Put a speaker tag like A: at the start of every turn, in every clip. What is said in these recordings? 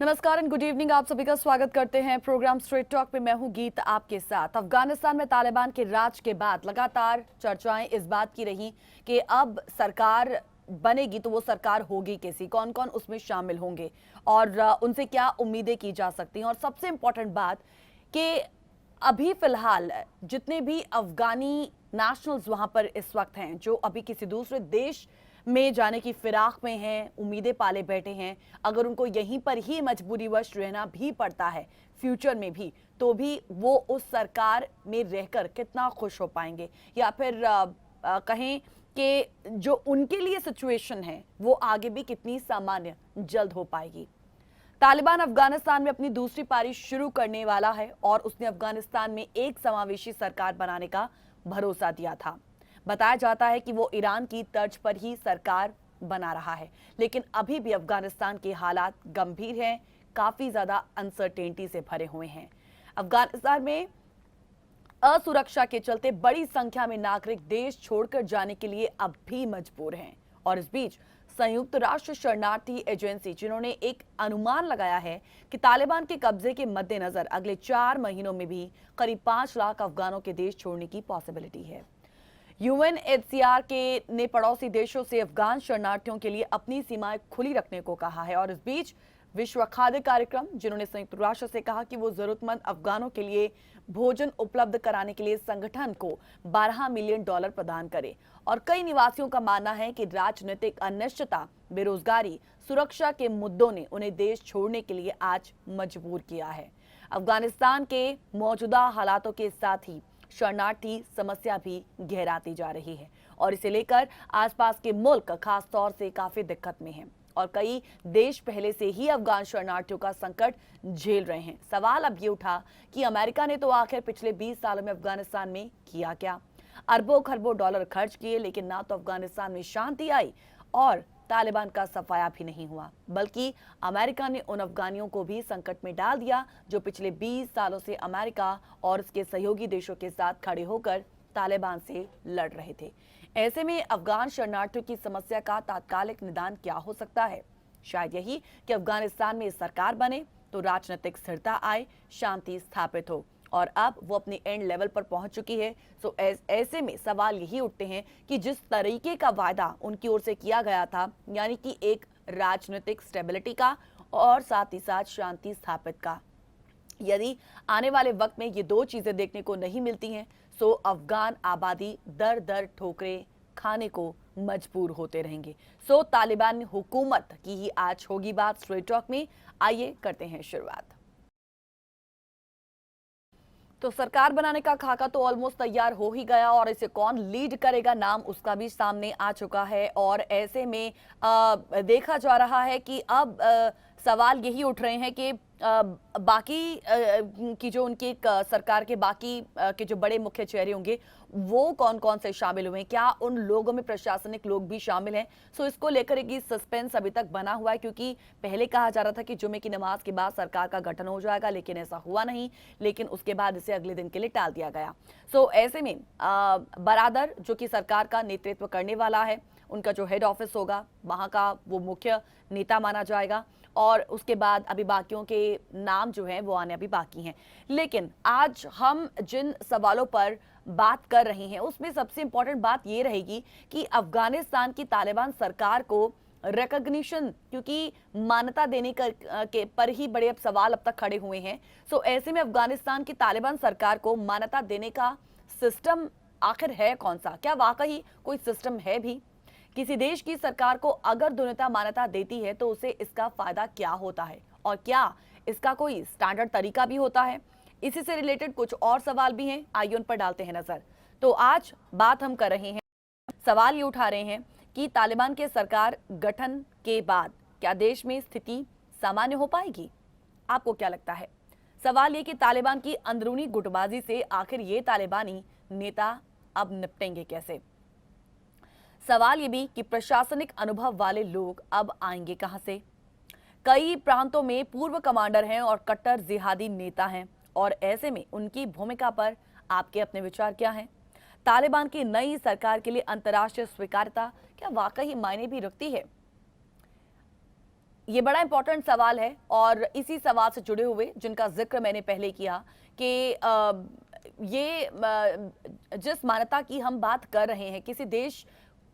A: नमस्कार and good evening. आप सभी का स्वागत करते हैं प्रोग्राम स्ट्रेट टॉक पे। मैं हूं गीत आपके साथ। अफगानिस्तान में तालिबान के राज के बाद लगातार चर्चाएं इस बात की रही कि अब सरकार बनेगी तो वो सरकार होगी कैसी, कौन कौन उसमें शामिल होंगे और उनसे क्या उम्मीदें की जा सकती हैं। और सबसे इंपॉर्टेंट बात कि अभी फिलहाल जितने भी अफगानी नेशनल्स वहां पर इस वक्त हैं जो अभी किसी दूसरे देश में जाने की फिराक में हैं, उम्मीदें पाले बैठे हैं, अगर उनको यहीं पर ही मजबूरीवश रहना भी पड़ता है फ्यूचर में भी, तो भी वो उस सरकार में रहकर कितना खुश हो पाएंगे, या फिर कहें कि जो उनके लिए सिचुएशन है वो आगे भी कितनी सामान्य जल्द हो पाएगी। तालिबान अफगानिस्तान में अपनी दूसरी पारी शुरू करने वाला है और उसने अफगानिस्तान में एक समावेशी सरकार बनाने का भरोसा दिया था। बताया जाता है कि वो ईरान की तर्ज पर ही सरकार बना रहा है, लेकिन अभी भी अफगानिस्तान के हालात गंभीर हैं, काफी ज्यादा अनसर्टेनिटी से भरे हुए हैं। अफगानिस्तान में असुरक्षा के चलते बड़ी संख्या में नागरिक देश छोड़कर जाने के लिए अब भी मजबूर हैं। और इस बीच संयुक्त राष्ट्र शरणार्थी एजेंसी, जिन्होंने एक अनुमान लगाया है कि तालिबान के कब्जे के मद्देनजर अगले 4 महीनों में भी करीब 5 लाख अफगानों के देश छोड़ने की पॉसिबिलिटी है। यूएनएचसीआर के ने पड़ोसी देशों से अफगान शरणार्थियों के लिए अपनी सीमाएं खुली रखने को कहा है। और इस बीच विश्व खाद्य कार्यक्रम, जिन्होंने संयुक्त राष्ट्र से कहा कि वो जरूरतमंद अफगानों के लिए भोजन उपलब्ध कराने के लिए संगठन को $12 मिलियन प्रदान करे। और कई निवासियों का मानना है कि राजनीतिक अनिश्चितता, बेरोजगारी, सुरक्षा के मुद्दों ने उन्हें देश छोड़ने के लिए आज मजबूर किया है। अफगानिस्तान के मौजूदा हालातों के साथ ही शरणार्थी समस्या भी गहराती जा रही है और इसे लेकर आसपास के मुल्क खास तौर से काफी दिक्कत में हैं और कई देश पहले से ही अफगान शरणार्थियों का संकट झेल रहे हैं। सवाल अब ये उठा कि अमेरिका ने तो आखिर पिछले 20 सालों में अफगानिस्तान में किया क्या। अरबों खरबों डॉलर खर्च किए, लेकिन ना तो अफगानिस्तान में शांति आई और तालिबान का सफाया भी नहीं हुआ, बल्कि अमेरिका ने उन अफगानियों को भी संकट में डाल दिया जो पिछले 20 सालों से अमेरिका और उसके सहयोगी देशों के साथ खड़े होकर तालिबान से लड़ रहे थे। ऐसे में अफगान शरणार्थियों की समस्या का तात्कालिक निदान क्या हो सकता है? शायद यही कि अफगानिस्तान में सरकार बने तो राजनीतिक स्थिरता आए, शांति स्थापित हो, और अब वो अपने एंड लेवल पर पहुंच चुकी है। सो ऐसे में सवाल यही उठते हैं कि जिस तरीके का वायदा उनकी ओर से किया गया था, यानी कि एक राजनीतिक स्टेबिलिटी का और साथ ही साथ शांति स्थापित का, यदि आने वाले वक्त में ये दो चीजें देखने को नहीं मिलती हैं, सो अफगान आबादी दर दर ठोकरें खाने को मजबूर होते रहेंगे। सो तालिबान हुकूमत की ही आज होगी बात स्ट्रेट टॉक में। आइए करते हैं शुरुआत। तो सरकार बनाने का खाका तो ऑलमोस्ट तैयार हो ही गया और इसे कौन लीड करेगा, नाम उसका भी सामने आ चुका है। और ऐसे में देखा जा रहा है कि अब सवाल यही उठ रहे हैं कि बाकी की जो उनकी सरकार के बाकी के जो बड़े मुख्य चेहरे होंगे वो कौन कौन से शामिल हुए हैं, क्या उन लोगों में प्रशासनिक लोग भी शामिल हैं। सो इसको लेकर एक सस्पेंस अभी तक बना हुआ है, क्योंकि पहले कहा जा रहा था कि जुमे की नमाज के बाद सरकार का गठन हो जाएगा, लेकिन ऐसा हुआ नहीं, लेकिन उसके बाद इसे अगले दिन के लिए टाल दिया गया। सो ऐसे में बरादर जो कि सरकार का नेतृत्व करने वाला है, उनका जो हेड ऑफिस होगा वहां का वो मुख्य नेता माना जाएगा और उसके बाद अभी बाकियों के नाम जो हैं वो आने अभी बाकी हैं। लेकिन आज हम जिन सवालों पर बात कर रहे हैं उसमें सबसे इंपॉर्टेंट बात ये रहेगी कि अफगानिस्तान की तालिबान सरकार को रिकॉग्निशन, क्योंकि मान्यता देने के पर ही बड़े अब सवाल अब तक खड़े हुए हैं। सो ऐसे में अफगानिस्तान की तालिबान सरकार को मान्यता देने का सिस्टम आखिर है कौन सा? क्या वाकई कोई सिस्टम है भी? किसी देश की सरकार को अगर दुनिया मान्यता देती है तो उसे इसका फायदा क्या होता है और क्या इसका कोई स्टैंडर्ड तरीका भी होता है? इसी से रिलेटेड कुछ और सवाल भी हैं, आइए उन पर डालते हैं नजर। तो आज बात हम कर रहे हैं, सवाल ये उठा रहे हैं कि तालिबान के सरकार गठन के बाद क्या देश में स्थिति सामान्य हो पाएगी? आपको क्या लगता है? सवाल ये कि तालिबान की अंदरूनी गुटबाजी से आखिर ये तालिबानी नेता अब निपटेंगे कैसे? सवाल ये भी कि प्रशासनिक अनुभव वाले लोग अब आएंगे कहां से? कई प्रांतों में पूर्व कमांडर हैं और कट्टर जिहादी नेता हैं, और ऐसे में उनकी भूमिका पर आपके अपने विचार क्या हैं? तालिबान की नई सरकार के लिए अंतर्राष्ट्रीय स्वीकार्यता क्या वाकई मायने भी रखती है? ये बड़ा इंपॉर्टेंट सवाल है और इसी सवाल से जुड़े हुए जिनका जिक्र मैंने पहले किया कि जिस मान्यता की हम बात कर रहे हैं, किसी देश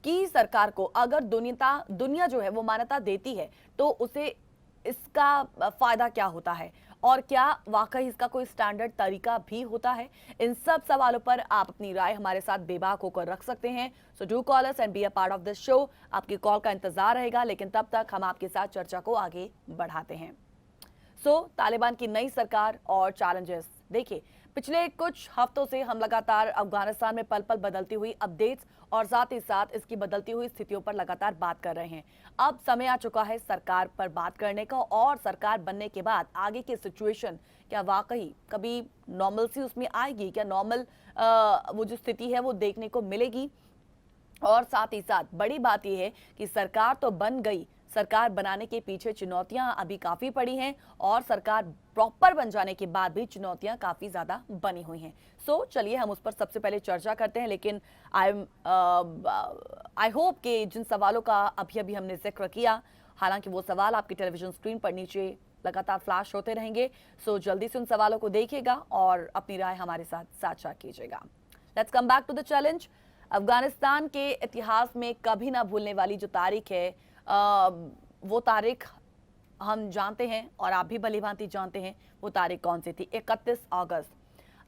A: की सरकार को अगर दुनिया जो है वो मान्यता देती है तो उसे इसका फायदा क्या होता है और क्या वाकई इसका कोई स्टैंडर्ड तरीका भी होता है। इन सब सवालों पर आप अपनी राय हमारे साथ बेबाक होकर रख सकते हैं। So do call us and be a part of this show. आपकी कॉल का इंतजार रहेगा, लेकिन तब तक हम आपके साथ चर्चा को आगे बढ़ाते हैं। तालिबान की नई सरकार और चैलेंजेस। देखिए, पिछले कुछ हफ्तों से हम लगातार अफगानिस्तान में पल पल बदलती हुई अपडेट्स और साथ ही साथ इसकी बदलती हुई स्थितियों पर लगातार बात कर रहे हैं। अब समय आ चुका है सरकार पर बात करने का और सरकार बनने के बाद आगे की सिचुएशन क्या वाकई कभी नॉर्मलसी उसमें आएगी, क्या नॉर्मल वो जो स्थिति है वो देखने को मिलेगी। और साथ ही साथ बड़ी बात यह है कि सरकार तो बन गई, सरकार बनाने के पीछे चुनौतियां अभी काफी पड़ी हैं और सरकार प्रॉपर बन जाने के बाद भी चुनौतियां काफी ज्यादा बनी हुई हैं। चलिए हम उस पर सबसे पहले चर्चा करते हैं, लेकिन आई होप कि जिन सवालों का अभी अभी हमने जिक्र किया, हालांकि वो सवाल आपकी टेलीविजन स्क्रीन पर नीचे लगातार फ्लैश होते रहेंगे। जल्दी से उन सवालों को देखिएगा और अपनी राय हमारे साथ साझा कीजिएगा। Let's come back to the challenge. Afghanistan के इतिहास में कभी ना भूलने वाली जो तारीख है, वो तारीख हम जानते हैं और आप भी भलीभांति जानते हैं वो तारीख कौन सी थी। 31 अगस्त।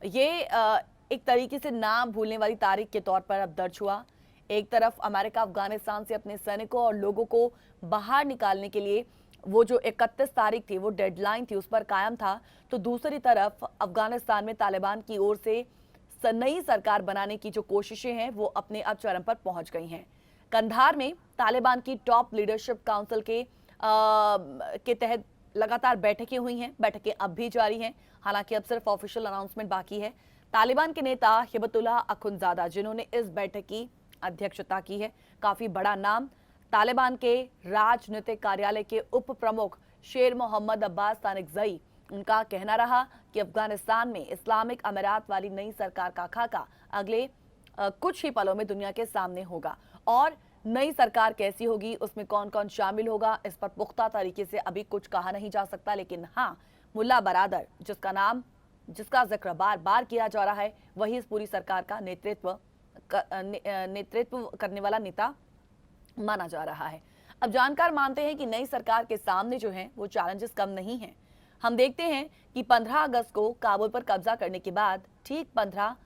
A: ये एक तरीके से ना भूलने वाली तारीख के तौर पर अब दर्ज हुआ। एक तरफ अमेरिका अफगानिस्तान से अपने सैनिकों और लोगों को बाहर निकालने के लिए वो जो 31 तारीख थी, वो डेडलाइन थी, उस पर कायम था, तो दूसरी तरफ अफगानिस्तान में तालिबान की ओर से नई सरकार बनाने की जो कोशिशें हैं वो अपने अब चरम पर पहुंच गई हैं। कंधार में तालिबान की टॉप लीडरशिप काउंसिल के तहत लगातार बैठकें हुई हैं। बैठकें अब भी जारी हैं, हालांकि अब सिर्फ ऑफिशियल अनाउंसमेंट बाकी है। तालिबान के नेता हिबतुल्लाह अखुंजादा, जिन्होंने इस बैठक की अध्यक्षता की है, काफी बड़ा नाम। तालिबान के राजनीतिक कार्यालय के उप प्रमुख शेर मोहम्मद अब्बास तानिकजई, उनका कहना रहा कि अफगानिस्तान में इस्लामिक अमीरात वाली नई सरकार का खाका अगले कुछ ही पलों में दुनिया के सामने होगा और नई सरकार कैसी होगी, उसमें कौन कौन शामिल होगा, इस पर पुख्ता तरीके से अभी कुछ कहा नहीं जा सकता। लेकिन हाँ, मुल्ला बरादर, जिसका जिक्र बार बार किया जा रहा है, वही इस पूरी सरकार का नेतृत्व करने वाला नेता माना जा रहा है। अब जानकार मानते हैं कि नई सरकार के सामने जो है वो चैलेंजेस कम नहीं हैं। हम देखते हैं कि 15 अगस्त को काबुल पर कब्जा करने के बाद ठीक 15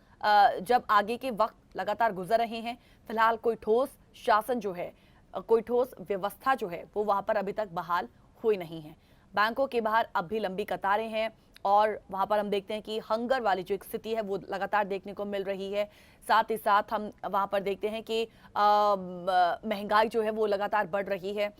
A: जब आगे के वक्त लगातार गुजर रहे हैं, फिलहाल कोई ठोस शासन जो है, कोई ठोस व्यवस्था जो है वो वहां पर अभी तक बहाल हुई नहीं है। बैंकों के बाहर अब भी लंबी कतारें हैं और वहां पर हम देखते हैं कि हंगर वाली जो एक स्थिति है वो लगातार देखने को मिल रही है। साथ ही साथ हम वहां पर देखते हैं कि महंगाई जो है वो लगातार बढ़ रही है।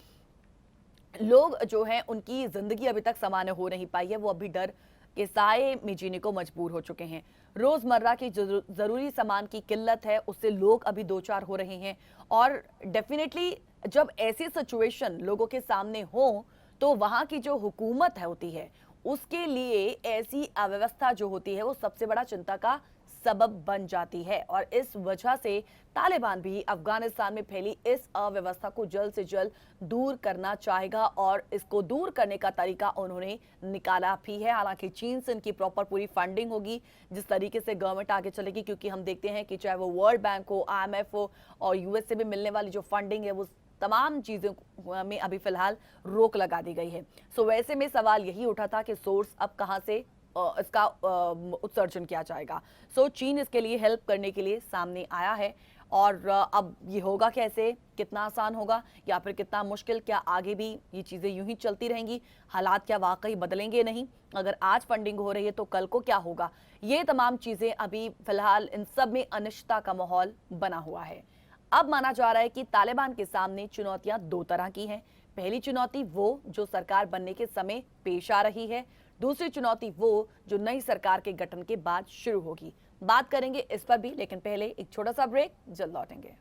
A: लोग जो हैं उनकी जिंदगी अभी तक सामान्य हो नहीं पाई है, वो अभी डर के साए में जीने को मजबूर हो चुके हैं। रोजमर्रा की जो जरूरी सामान की किल्लत है उससे लोग अभी दो चार हो रहे हैं और डेफिनेटली जब ऐसी सिचुएशन लोगों के सामने हो तो वहां की जो हुकूमत है होती है उसके लिए ऐसी अव्यवस्था जो होती है वो सबसे बड़ा चिंता का सबब बन जाती है। और इस वजह से तालिबान भी अफगानिस्तान में फैली इस अव्यवस्था को जल्द से जल्द दूर करना चाहेगा और इसको दूर करने का तरीका उन्होंने निकाला भी है। हालांकि चीन से इनकी प्रॉपर पूरी फंडिंग होगी, जिस तरीके से गवर्नमेंट आगे चलेगी, क्योंकि हम देखते हैं कि चाहे वो वर्ल्ड बैंक हो, IMF हो और US से भी मिलने वाली जो फंडिंग है वो तमाम चीजों में अभी फिलहाल रोक लगा दी गई है। वैसे में सवाल यही उठा था कि सोर्स अब कहां से इसका उत्सर्जन किया जाएगा। चीन इसके लिए हेल्प करने के लिए सामने आया है और अब ये होगा कैसे, कितना आसान होगा या फिर कितना मुश्किल, क्या आगे भी ये चीजें यूं ही चलती रहेंगी, हालात क्या वाकई बदलेंगे नहीं, अगर आज फंडिंग हो रही है तो कल को क्या होगा, ये तमाम चीजें अभी फिलहाल इन सब में अनिश्चितता का माहौल बना हुआ है। अब माना जा रहा है कि तालिबान के सामने चुनौतियां दो तरह की हैं। पहली चुनौती वो जो सरकार बनने के समय पेश आ रही है, दूसरी चुनौती वो जो नई सरकार के गठन के बाद शुरू होगी। बात करेंगे इस पर भी, लेकिन पहले एक छोटा सा ब्रेक, जल्द लौटेंगे।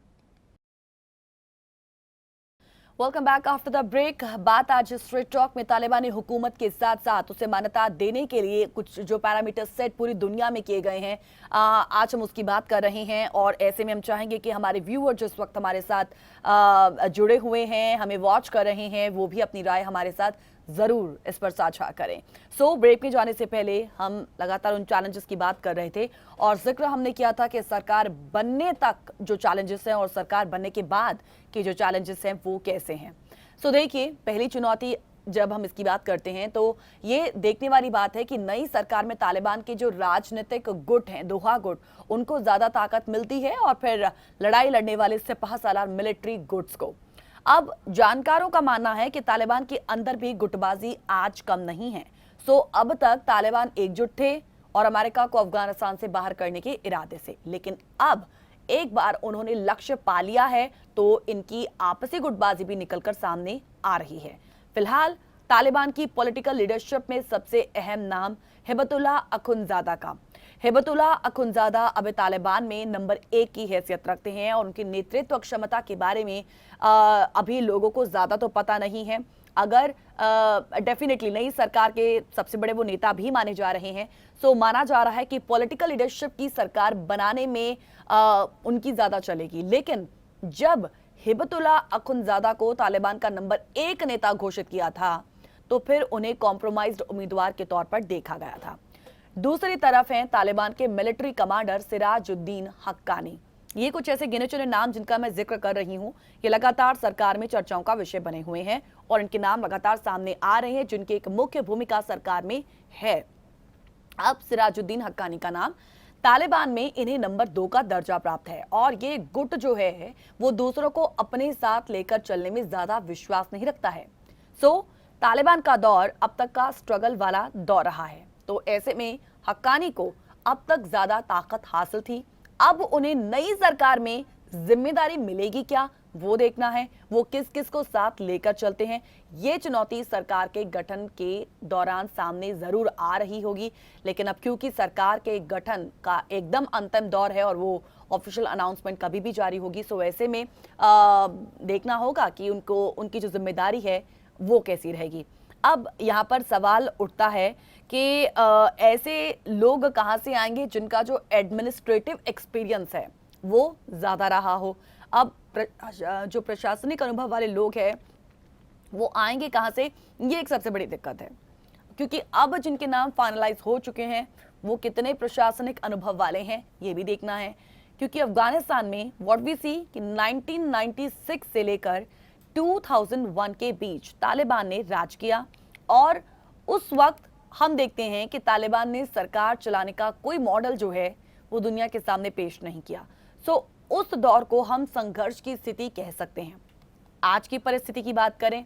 A: Welcome back after the break. बात आज स्ट्रेट टॉक में तालिबानी हुकूमत के साथ साथ उसे मान्यता देने के लिए कुछ जो पैरामीटर सेट पूरी दुनिया में किए गए हैं, आज हम उसकी बात कर रहे हैं। और ऐसे में हम चाहेंगे कि हमारे व्यूअर जो इस वक्त हमारे साथ जुड़े हुए हैं, हमें वॉच कर रहे हैं, वो भी अपनी राय हमारे साथ जरूर इस पर साझा करें। सो ब्रेक में जाने से पहले हम लगातार उन चैलेंजेस की बात कर रहे थे और जिक्र हमने किया था कि सरकार बनने तक जो चैलेंजेस हैं और सरकार बनने के बाद के जो चैलेंजेस हैं वो कैसे हैं। सो देखिए, पहली चुनौती जब हम इसकी बात करते हैं तो ये देखने वाली बात है कि नई सरकार में तालिबान के जो राजनीतिक गुट हैं, दोहा गुट, उनको ज्यादा ताकत मिलती है और फिर लड़ाई लड़ने वाले सिपाह सालार मिलिट्री गुट्स को। अब जानकारों का मानना है कि तालिबान के अंदर भी गुटबाजी आज कम नहीं है। सो अब तक तालिबान एकजुट थे और अमेरिका को अफगानिस्तान से बाहर करने के इरादे से, लेकिन अब एक बार उन्होंने लक्ष्य पा लिया है तो इनकी आपसी गुटबाजी भी निकलकर सामने आ रही है। फिलहाल तालिबान की पॉलिटिकल लीडरशिप में सबसे अहम नाम हिबतुल्लाह अखुंज़ादा का। हिबतुल्लाह अखुंज़ादा अब तालिबान में नंबर 1 की हैसियत रखते हैं और उनकी नेतृत्व क्षमता के बारे में अभी लोगों को ज्यादा तो पता नहीं है। अगर डेफिनेटली नई सरकार के सबसे बड़े वो नेता भी माने जा रहे हैं, सो माना जा रहा है कि पॉलिटिकल लीडरशिप की सरकार बनाने में उनकी ज्यादा चलेगी। लेकिन जब हिबतुल्लाह अखुंज़ादा को तालिबान का नंबर 1 नेता घोषित किया था तो फिर उन्हें कॉम्प्रोमाइज्ड उम्मीदवार के तौर पर देखा गया था। दूसरी तरफ हैं तालिबान के मिलिट्री कमांडर सिराजुद्दीन हक्कानी। ये कुछ ऐसे गिने चुने नाम जिनका मैं जिक्र कर रही हूं, ये लगातार सरकार में चर्चाओं का विषय बने हुए हैं और इनके नाम लगातार सामने आ रहे हैं जिनकी एक मुख्य भूमिका सरकार में है। अब सिराजुद्दीन हक्कानी का नाम, तालिबान में इन्हें नंबर 2 का दर्जा प्राप्त है और ये गुट जो है वो दूसरों को अपने साथ लेकर चलने में ज्यादा विश्वास नहीं रखता है। सो तालिबान का दौर अब तक का स्ट्रगल वाला दौर रहा है, तो ऐसे में हक्कानी को अब तक ज्यादा ताकत हासिल थी। अब उन्हें नई सरकार में जिम्मेदारी मिलेगी क्या, वो देखना है। वो किस किस को साथ लेकर चलते हैं, ये चुनौती सरकार के गठन के दौरान सामने जरूर आ रही होगी। लेकिन अब क्योंकि सरकार के गठन का एकदम अंतिम दौर है और वो ऑफिशियल अनाउंसमेंट कभी भी जारी होगी, सो ऐसे में देखना होगा कि उनकी जो जिम्मेदारी है वो कैसी रहेगी। अब यहाँ पर सवाल उठता है कि ऐसे लोग कहाँ से आएंगे जिनका जो एडमिनिस्ट्रेटिव एक्सपीरियंस है वो ज्यादा रहा हो। अब जो प्रशासनिक अनुभव वाले लोग हैं वो आएंगे कहाँ से, ये एक सबसे बड़ी दिक्कत है। क्योंकि अब जिनके नाम फाइनलाइज हो चुके हैं वो कितने प्रशासनिक अनुभव वाले हैं ये भी देखना है। क्योंकि अफगानिस्तान में व्हाट वी सी कि 1996 से लेकर 2001 के बीच तालिबान ने राज किया और उस वक्त हम देखते हैं कि तालिबान ने सरकार चलाने का कोई मॉडल जो है वो दुनिया के सामने पेश नहीं किया। सो उस दौर को हम संघर्ष की स्थिति कह सकते हैं। आज की परिस्थिति की बात करें,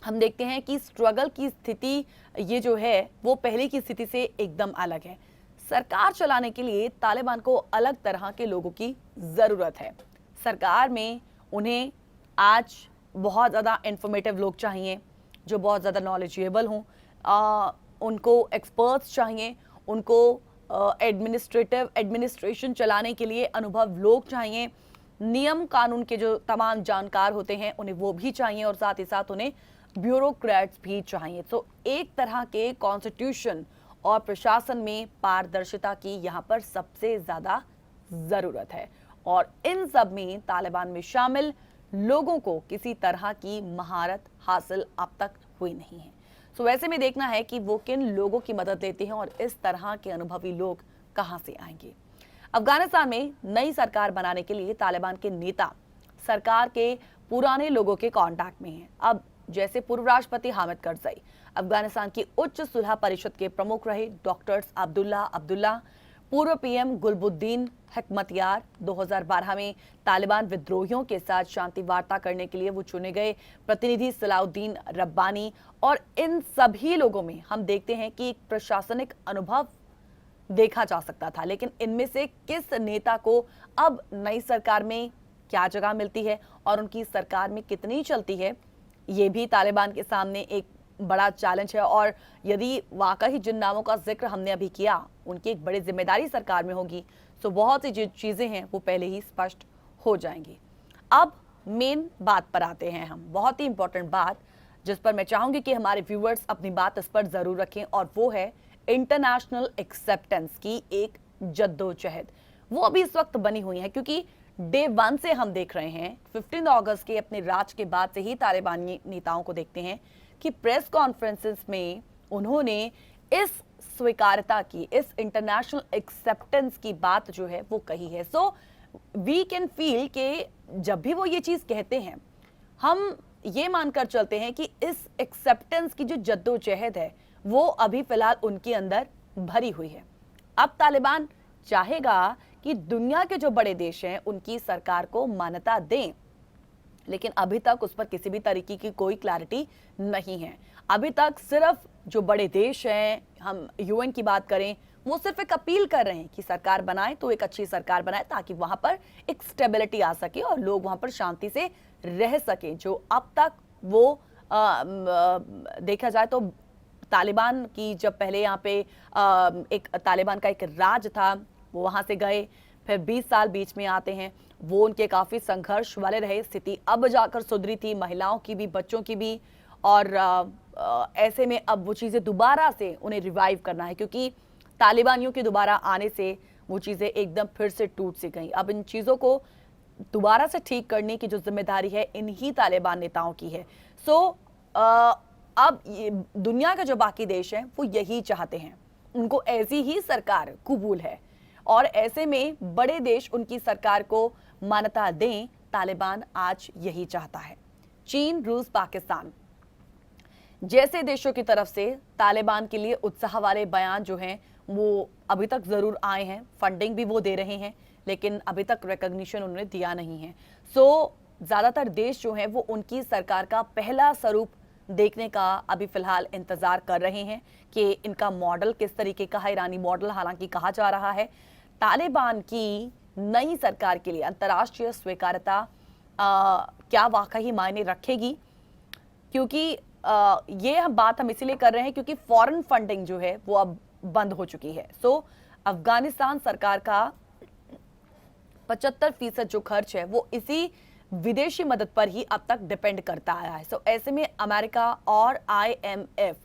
A: हम देखते हैं कि स्ट्रगल की स्थिति ये जो है वो पहले की स्थिति से एकदम अलग है। सरकार चलाने के लिए तालिबान को अलग तरह के लोगों की जरूरत है। सरकार में उन्हें आज बहुत ज़्यादा इंफॉर्मेटिव लोग चाहिए जो बहुत ज़्यादा नॉलेजेबल हों, उनको एक्सपर्ट्स चाहिए, उनको एडमिनिस्ट्रेशन चलाने के लिए अनुभव लोग चाहिए, नियम कानून के जो तमाम जानकार होते हैं उन्हें वो भी चाहिए और साथ ही साथ उन्हें ब्यूरोक्रेट्स भी चाहिए। तो एक तरह के कॉन्स्टिट्यूशन और प्रशासन में पारदर्शिता की यहाँ पर सबसे ज़्यादा ज़रूरत है और इन सब में तालिबान में शामिल लोगों को किसी तरह की महारत हासिल अब तक हुई नहीं है। तो वैसे में देखना है कि वो किन लोगों की मदद लेते हैं और इस तरह के अनुभवी लोग कहां से आएंगे। अफगानिस्तान में नई सरकार बनाने के लिए तालिबान के नेता सरकार के पुराने लोगों के कांटेक्ट में हैं। अब जैसे पूर्व राष्ट्रपति हामिद करजई, अफगानिस्तान की उच्च सुलह परिषद के प्रमुख रहे डॉक्टर्स अब्दुल्ला, पूर्व पीएम गुलबुद्दीन हिकमतयार, 2012 में तालिबान विद्रोहियों के साथ शांति वार्ता करने के लिए वो चुने गए प्रतिनिधि सलाउद्दीन रब्बानी, और इन सभी लोगों में हम देखते हैं कि एक प्रशासनिक अनुभव देखा जा सकता था। लेकिन इनमें से किस नेता को अब नई सरकार में क्या जगह मिलती है और उनकी सरकार में कितनी चलती है, ये भी तालिबान के सामने एक बड़ा चैलेंज है। और यदि वाकई जिन नामों का जिक्र हमने अभी किया उनकी एक बड़ी जिम्मेदारी सरकार में होगी तो बहुत सी जो चीजें हैं वो पहले ही स्पष्ट हो जाएंगी। अब मेन बात पर आते हैं हम, बहुत ही इंपॉर्टेंट बात जिस पर मैं चाहूंगी कि हमारे व्यूअर्स अपनी बात इस पर जरूर रखें, और वो है इंटरनेशनल एक्सेप्टेंस की एक जद्दोजहद। वो अभी इस वक्त बनी हुई है क्योंकि डे वन से हम देख रहे हैं, 15 अगस्त के अपने राज के बाद से ही तालिबानी नेताओं को देखते हैं कि प्रेस कॉन्फ्रेंसेस में उन्होंने इस स्वीकार्यता की, इस इंटरनेशनल एक्सेप्टेंस की बात जो है वो कही है। सो वी कैन फील कि जब भी वो ये चीज कहते हैं, हम ये मानकर चलते हैं कि इस एक्सेप्टेंस की जो जद्दोजहद है वो अभी फिलहाल उनके अंदर भरी हुई है। अब तालिबान चाहेगा कि दुनिया के जो बड़े देश हैं उनकी सरकार को मान्यता दें, लेकिन अभी तक उस पर किसी भी तरीके की कोई क्लैरिटी नहीं है। अभी तक सिर्फ जो बड़े देश हैं, हम यूएन की बात करें, वो सिर्फ एक अपील कर रहे हैं कि सरकार बनाए तो एक अच्छी सरकार बनाए ताकि वहां पर एक स्टेबिलिटी आ सके और लोग वहां पर शांति से रह सके। जो अब तक वो देखा जाए तो तालिबान की, जब पहले यहाँ पे एक तालिबान का एक राज था, वो वहां से गए, फिर 20 साल बीच में आते हैं, वो उनके काफी संघर्ष वाले रहे। स्थिति अब जाकर सुधरी थी, महिलाओं की भी, बच्चों की भी, और ऐसे में अब वो चीजें दोबारा से उन्हें रिवाइव करना है क्योंकि तालिबानियों के दोबारा आने से वो चीजें एकदम फिर से टूट सी गई। अब इन चीजों को दोबारा से ठीक करने की जो जिम्मेदारी है इन्हीं तालिबान नेताओं की है। सो अब ये दुनिया के जो बाकी देश हैं वो यही चाहते हैं, उनको ऐसी ही सरकार कबूल है, और ऐसे में बड़े देश उनकी सरकार को मान्यता दें, तालिबान आज यही चाहता है। चीन, रूस, पाकिस्तान जैसे देशों की तरफ से तालिबान के लिए उत्साह वाले बयान जो हैं वो अभी तक जरूर आए हैं, फंडिंग भी वो दे रहे हैं, लेकिन अभी तक रिकॉग्निशन उन्होंने दिया नहीं है। सो ज्यादातर देश जो हैं वो उनकी सरकार का पहला स्वरूप देखने का अभी फिलहाल इंतजार कर रहे हैं कि इनका मॉडल किस तरीके का है। ईरानी मॉडल हालांकि कहा जा रहा है। तालिबान की नई सरकार के लिए अंतर्राष्ट्रीय स्वीकार्यता क्या वाकई मायने रखेगी, क्योंकि ये हम बात इसीलिए कर रहे हैं क्योंकि फॉरेन फंडिंग जो है वो अब बंद हो चुकी है। सो अफगानिस्तान सरकार का 75% जो खर्च है वो इसी विदेशी मदद पर ही अब तक डिपेंड करता आया है। सो ऐसे में अमेरिका और IMF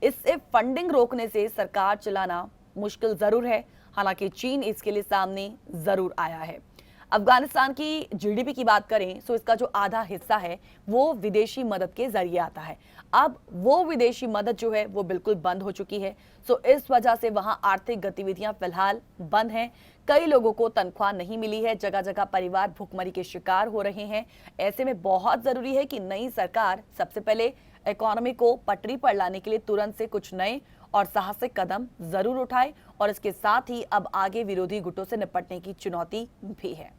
A: इससे फंडिंग रोकने से सरकार चलाना मुश्किल जरूर है, हालांकि चीन इसके लिए सामने जरूर आया है। अफगानिस्तान की जीडीपी की बात करें तो इसका जो आधा हिस्सा है वो विदेशी मदद के जरिए आता है। अब वो विदेशी मदद जो है वो बिल्कुल बंद हो चुकी है। सो इस वजह से वहां आर्थिक गतिविधियां फिलहाल बंद हैं। कई लोगों को तनख्वाह नहीं मिली है, जगह जगह परिवार भुखमरी के शिकार हो रहे हैं। ऐसे में बहुत जरूरी है कि नई सरकार सबसे पहले इकोनॉमी को पटरी पर लाने के लिए तुरंत से कुछ नए और साहसिक कदम जरूर उठाए, और इसके साथ ही अब आगे विरोधी गुटों से निपटने की चुनौती भी है।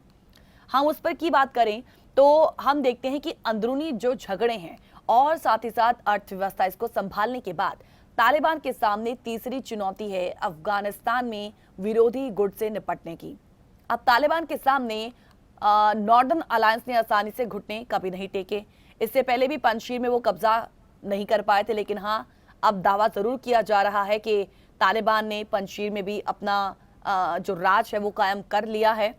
A: हम उस पर की बात करें तो हम देखते हैं कि अंदरूनी जो झगड़े हैं और साथ ही साथ अर्थव्यवस्था, इसको संभालने के बाद तालिबान के सामने तीसरी चुनौती है अफगानिस्तान में विरोधी गुट से निपटने की। अब तालिबान के सामने नॉर्दर्न अलायंस ने आसानी से घुटने कभी नहीं टेके। इससे पहले भी पंजशीर में वो कब्जा नहीं कर पाए थे, लेकिन हाँ, अब दावा जरूर किया जा रहा है कि तालिबान ने पंजशीर में भी अपना जो राज है वो कायम कर लिया है।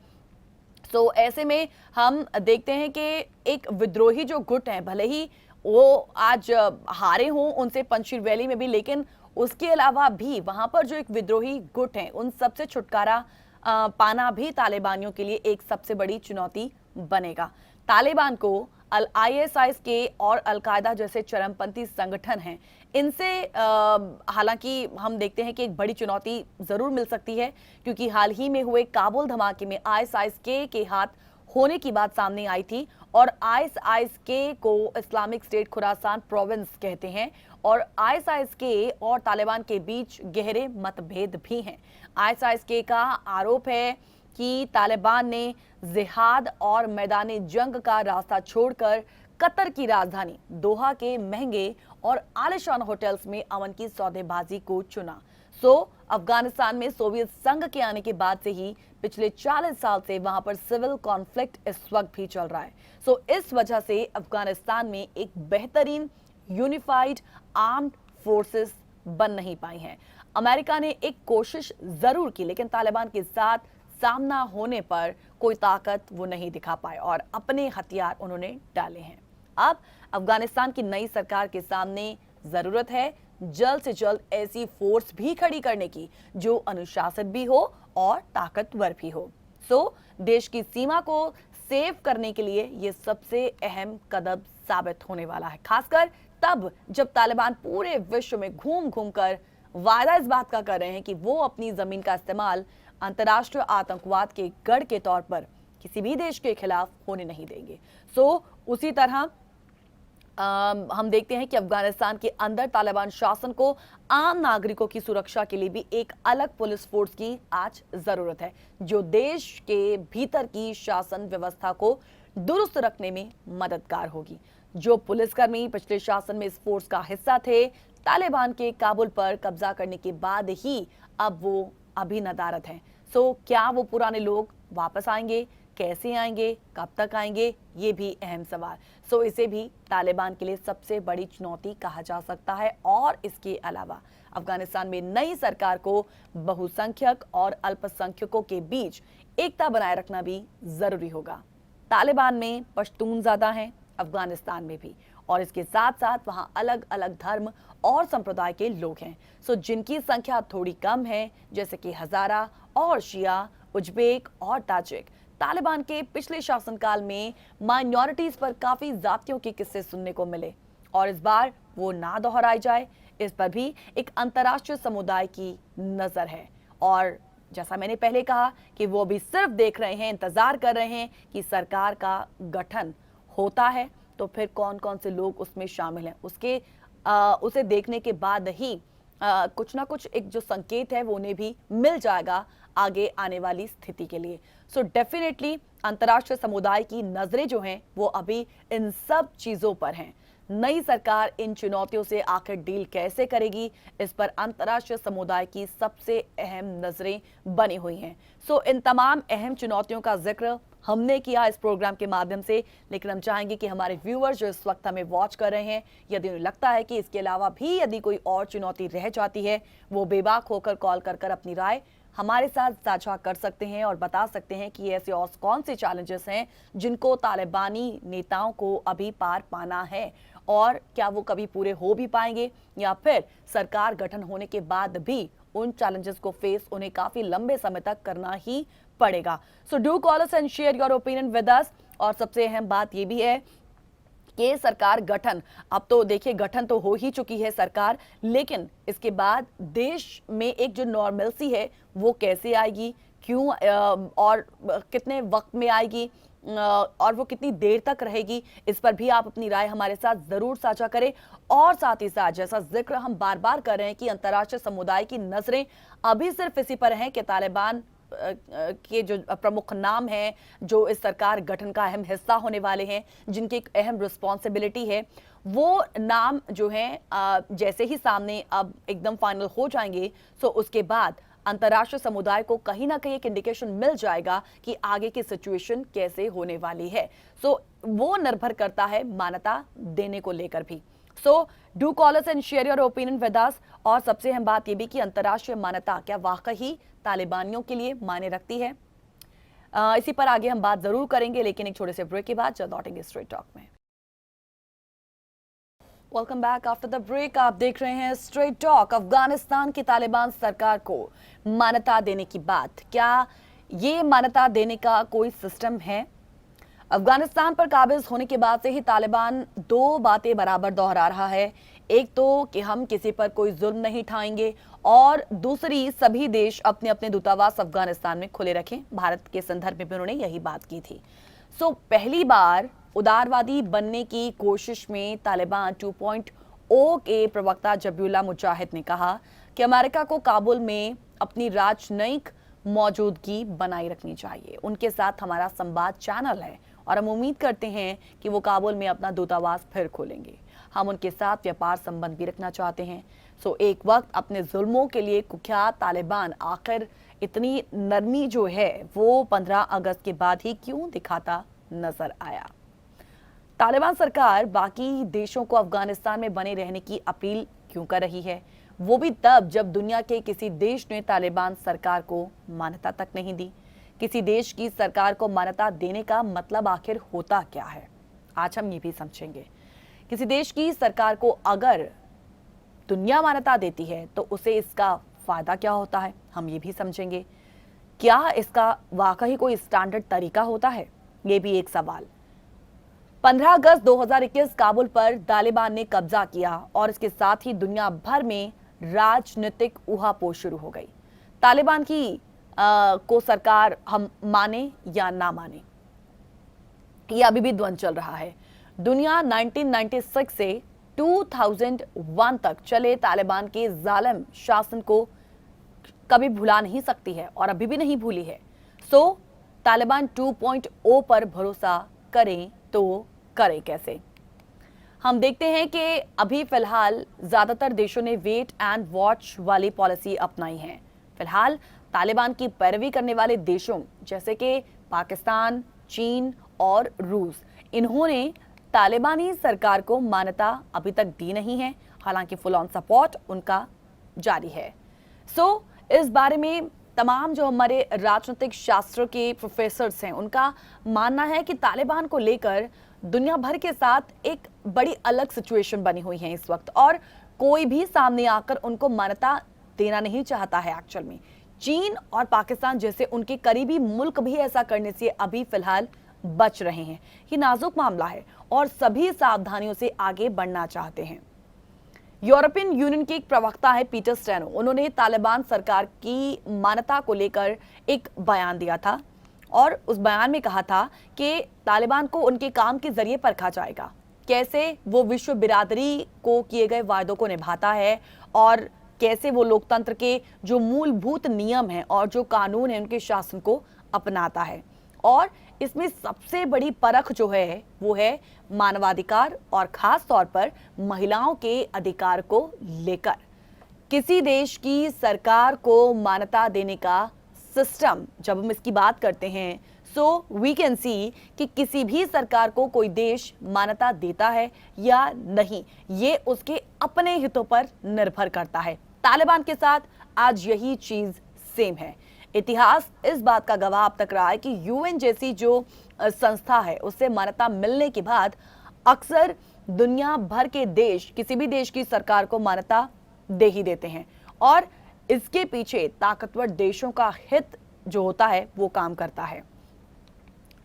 A: तो ऐसे में हम देखते हैं कि एक विद्रोही जो गुट है, भले ही वो आज हारे हों उनसे पंजशीर वैली में भी, लेकिन उसके अलावा भी वहां पर जो एक विद्रोही गुट है उन सबसे छुटकारा पाना भी तालिबानियों के लिए एक सबसे बड़ी चुनौती बनेगा। तालिबान को ISIS के और अलकायदा जैसे चरमपंथी संगठन हैं, इनसे हालांकि हम देखते हैं कि एक बड़ी चुनौती जरूर मिल सकती है, क्योंकि हाल ही में हुए काबुल धमाके में ISIS के हाथ होने की बात सामने आई थी, और ISIS को इस्लामिक स्टेट खुरासान प्रोविंस कहते हैं, और ISIS और तालिबान के बीच गहरे मतभेद भी हैं। ISIS का आरोप है कि तालिबान ने जिहाद और मैदानी जंग का रास्ता छोड़कर कतर की राजधानी दोहा के महंगे और आलीशान होटल्स में अमन की सौदेबाजी को चुना। सो अफगानिस्तान में सोवियत संघ के आने के बाद से ही पिछले 40 साल से वहां पर सिविल कॉन्फ्लिक्ट इस वक्त भी चल रहा है। सो इस वजह से अफगानिस्तान में एक बेहतरीन यूनिफाइड आर्म्ड फोर्सेस बन नहीं पाई हैं। अमेरिका ने एक कोशिश जरूर की, लेकिन तालिबान के साथ सामना होने पर कोई ताकत वो नहीं दिखा पाए और अपने हथियार उन्होंने डाले हैं। अब अफगानिस्तान की नई सरकार के सामने जरूरत है जल्द से जल्द ऐसी फोर्स भी खड़ी करने की जो अनुशासित भी हो और ताकतवर भी हो। देश की सीमा को सेव करने के लिए ये सबसे अहम कदम साबित होने वाला है, खासकर तब जब तालिबान पूरे विश्व में घूम घूम कर वायदा इस बात का कर रहे हैं कि वो अपनी जमीन का इस्तेमाल अंतर्राष्ट्रीय आतंकवाद के गढ़ के तौर पर किसी भी देश के खिलाफ होने नहीं देंगे। उसी तरह हम देखते हैं कि अफगानिस्तान के अंदर तालिबान शासन को आम नागरिकों की सुरक्षा के लिए भी एक अलग पुलिस फोर्स की आज जरूरत है, जो देश के भीतर की शासन व्यवस्था को दुरुस्त रखने में मददगार होगी। जो पुलिसकर्मी पिछले शासन में इस फोर्स का हिस्सा थे, तालिबान के काबुल पर कब्जा करने के बाद ही अब वो अभी नदारद हैं। क्या वो पुराने लोग वापस आएंगे, कैसे आएंगे, कब तक आएंगे, ये भी अहम सवाल। इसे भी तालिबान के लिए सबसे बड़ी चुनौती कहा जा सकता है। और इसके अलावा अफगानिस्तान में नई सरकार को बहुसंख्यक और अल्पसंख्यकों के बीच एकता बनाए रखना भी जरूरी होगा। तालिबान में पश्तून ज्यादा हैं, अफगानिस्तान में भी, और इसके साथ साथ वहां अलग अलग धर्म और संप्रदाय के लोग हैं। जिनकी संख्या थोड़ी कम है, जैसे कि हजारा और शिया, उज्बेक और ताजिक। तालिबान के पिछले शासनकाल में माइनॉरिटीज पर काफी जातियों के किस्से सुनने को मिले और इस बार वो ना दोहराई जाए, इस पर भी एक अंतर्राष्ट्रीय समुदाय की नजर है। और जैसा मैंने पहले कहा कि वो भी सिर्फ देख रहे हैं, इंतजार कर रहे हैं कि सरकार का गठन होता है तो फिर कौन कौन से लोग उसमें शामिल हैं। उसे देखने के बाद ही कुछ ना कुछ एक जो संकेत है वो उन्हें भी मिल जाएगा आगे आने वाली स्थिति के लिए। डेफिनेटली अंतर्राष्ट्रीय समुदाय की नजरें जो हैं वो अभी इन सब चीजों पर हैं। नई सरकार इन चुनौतियों से आखिर डील कैसे करेगी, इस पर अंतर्राष्ट्रीय समुदाय की सबसे अहम नजरें बनी हुई हैं। इन तमाम अहम चुनौतियों का जिक्र हमने किया इस प्रोग्राम के माध्यम से, लेकिन हम चाहेंगे कि हमारे व्यूअर्स जो इस वक्त हमें वॉच कर रहे हैं, यदि उन्हें लगता है कि इसके अलावा भी यदि कोई और चुनौती रह जाती है, वो बेबाक होकर कॉल कर अपनी राय हमारे साथ साझा कर सकते हैं और बता सकते हैं कि ऐसे और कौन से चैलेंजेस हैं जिनको तालिबानी नेताओं को अभी पार पाना है और क्या वो कभी पूरे हो भी पाएंगे या फिर सरकार गठन होने के बाद भी उन चैलेंजेस को फेस उन्हें काफी लंबे समय तक करना ही पड़ेगा। Do call us and share your opinion with us. और सबसे अहम बात ये भी है कि सरकार गठन, अब तो देखिए गठन तो हो ही चुकी है सरकार, लेकिन इसके बाद देश में एक जो नॉर्मलसी है वो कैसे आएगी, क्यों और कितने वक्त में आएगी और वो कितनी देर तक रहेगी, इस पर भी आप अपनी राय हमारे साथ जरूर साझा करें। और साथ ही साथ जैसा जिक्र हम बार बार कर रहे हैं कि अंतर्राष्ट्रीय समुदाय की नजरें अभी सिर्फ इसी पर हैं कि तालिबान के जो प्रमुख नाम हैं, जो इस सरकार गठन का अहम हिस्सा होने वाले हैं, जिनकी एक अहम रिस्पॉन्सिबिलिटी है, वो नाम जो हैं जैसे ही सामने अब एकदम फाइनल हो जाएंगे, उसके बाद अंतर्राष्ट्रीय समुदाय को कहीं ना कहीं एक इंडिकेशन मिल जाएगा कि आगे की सिचुएशन कैसे होने वाली है। वो निर्भर करता है मान्यता देने को लेकर भी। Do call us and share your opinion with us. और सबसे अहम बात यह भी कि अंतर्राष्ट्रीय मान्यता क्या वाकई तालिबानियों के लिए मायने रखती है, इसी पर आगे हम बात जरूर करेंगे, लेकिन एक छोटे से ब्रेक के बाद जल्द लौटेंगे स्ट्रेट टॉक में। Welcome back after the break. आप देख रहे हैं स्ट्रेट टॉक। अफगानिस्तान की तालिबान सरकार को मान्यता देने की बात, क्या ये मान्यता देने का कोई सिस्टम है? अफगानिस्तान पर काबिज होने के बाद से ही तालिबान दो बातें बराबर दोहरा रहा है। एक तो कि हम किसी पर कोई जुल्म नहीं ढाएंगे और दूसरी सभी देश अपने अपने दूतावास अफगानिस्तान में खुले रखें। भारत के संदर्भ में भी उन्होंने यही बात की थी। पहली बार उदारवादी बनने की कोशिश में तालिबान 2.0 के प्रवक्ता जबीउल्लाह मुजाहिद ने कहा कि अमेरिका को काबुल में अपनी राजनयिक मौजूदगी बनाए रखनी चाहिए। उनके साथ हमारा संवाद चैनल है और हम उम्मीद करते हैं कि वो काबुल में अपना दूतावास फिर खोलेंगे। हम उनके साथ व्यापार संबंध भी रखना चाहते हैं। एक वक्त अपने जुल्मों के लिए कुख्यात तालिबान आखिर इतनी नरमी जो है वो 15 अगस्त के बाद ही क्यों दिखाता नजर आया? तालिबान सरकार बाकी देशों को अफगानिस्तान में बने रहने की अपील क्यों कर रही है, वो भी तब जब दुनिया के किसी देश ने तालिबान सरकार को मान्यता तक नहीं दी? किसी देश की सरकार को मान्यता देने का मतलब आखिर होता क्या है, आज हम ये भी समझेंगे। किसी देश की सरकार को अगर दुनिया मान्यता देती है तो उसे इसका फायदा क्या होता है, हम ये भी समझेंगे। क्या इसका वाकई कोई स्टैंडर्ड तरीका होता है, ये भी एक सवाल। 15 अगस्त 2021 काबुल पर तालिबान ने कब्जा किया और इसके साथ ही दुनिया भर में राजनीतिक उहापोह शुरू हो गई। तालिबान की को सरकार हम माने या ना माने, ये अभी भी द्वंद चल रहा है। दुनिया 1996 से 2001 तक चले तालिबान के जालिम शासन को कभी भुला नहीं सकती है और अभी भी नहीं भूली है। सो तालिबान 2.0 पर भरोसा करें तो करें कैसे। हम देखते हैं कि अभी फिलहाल ज्यादातर देशों ने वेट एंड वॉच वाली पॉलिसी अपनाई है। फिलहाल तालिबान की पैरवी करने वाले देशों जैसे कि पाकिस्तान, चीन और रूस, इन्होंने तालिबानी सरकार को मान्यता अभी तक दी नहीं है, हालांकि फुल ऑन सपोर्ट उनका जारी है। सो इस बारे में तमाम जो हमारे राजनीतिक शास्त्र के प्रोफेसर्स हैं, उनका मानना है कि तालिबान को लेकर दुनिया भर के साथ एक बड़ी अलग सिचुएशन बनी हुई है इस वक्त, और कोई भी सामने आकर उनको मान्यता देना नहीं चाहता है। एक्चुअल में चीन और पाकिस्तान जैसे उनके करीबी मुल्क भी ऐसा करने से अभी फिलहाल बच रहे हैं। ये नाजुक मामला है और सभी सावधानियों से आगे बढ़ना चाहते हैं। यूरोपियन यूनियन के एक प्रवक्ता है पीटर स्टेनो, उन्होंने तालिबान सरकार की मान्यता को लेकर एक बयान दिया था और उस बयान में कहा था कि तालिबान को उनके काम के जरिए परखा जाएगा, कैसे वो विश्व बिरादरी को किए गए वायदों को निभाता है और कैसे वो लोकतंत्र के जो मूलभूत नियम हैं और जो कानून है उनके शासन को अपनाता है। और इसमें सबसे बड़ी परख जो है वो है मानवाधिकार और खास तौर पर महिलाओं के अधिकार को लेकर। किसी देश की सरकार को मान्यता देने का सिस्टम जब हम इसकी बात करते हैं, सो वी कैन सी कि किसी भी सरकार को कोई देश मान्यता देता है या नहीं, ये उसके अपने हितों पर निर्भर करता है। तालिबान के साथ आज यही चीज सेम है। इतिहास इस बात का गवाह अब तक रहा है कि यूएन जैसी जो संस्था है उससे मान्यता मिलने के बाद अक्सर दुनिया भर के देश किसी भी देश की सरकार को मान्यता दे ही देते हैं और इसके पीछे ताकतवर देशों का हित जो होता है वो काम करता है।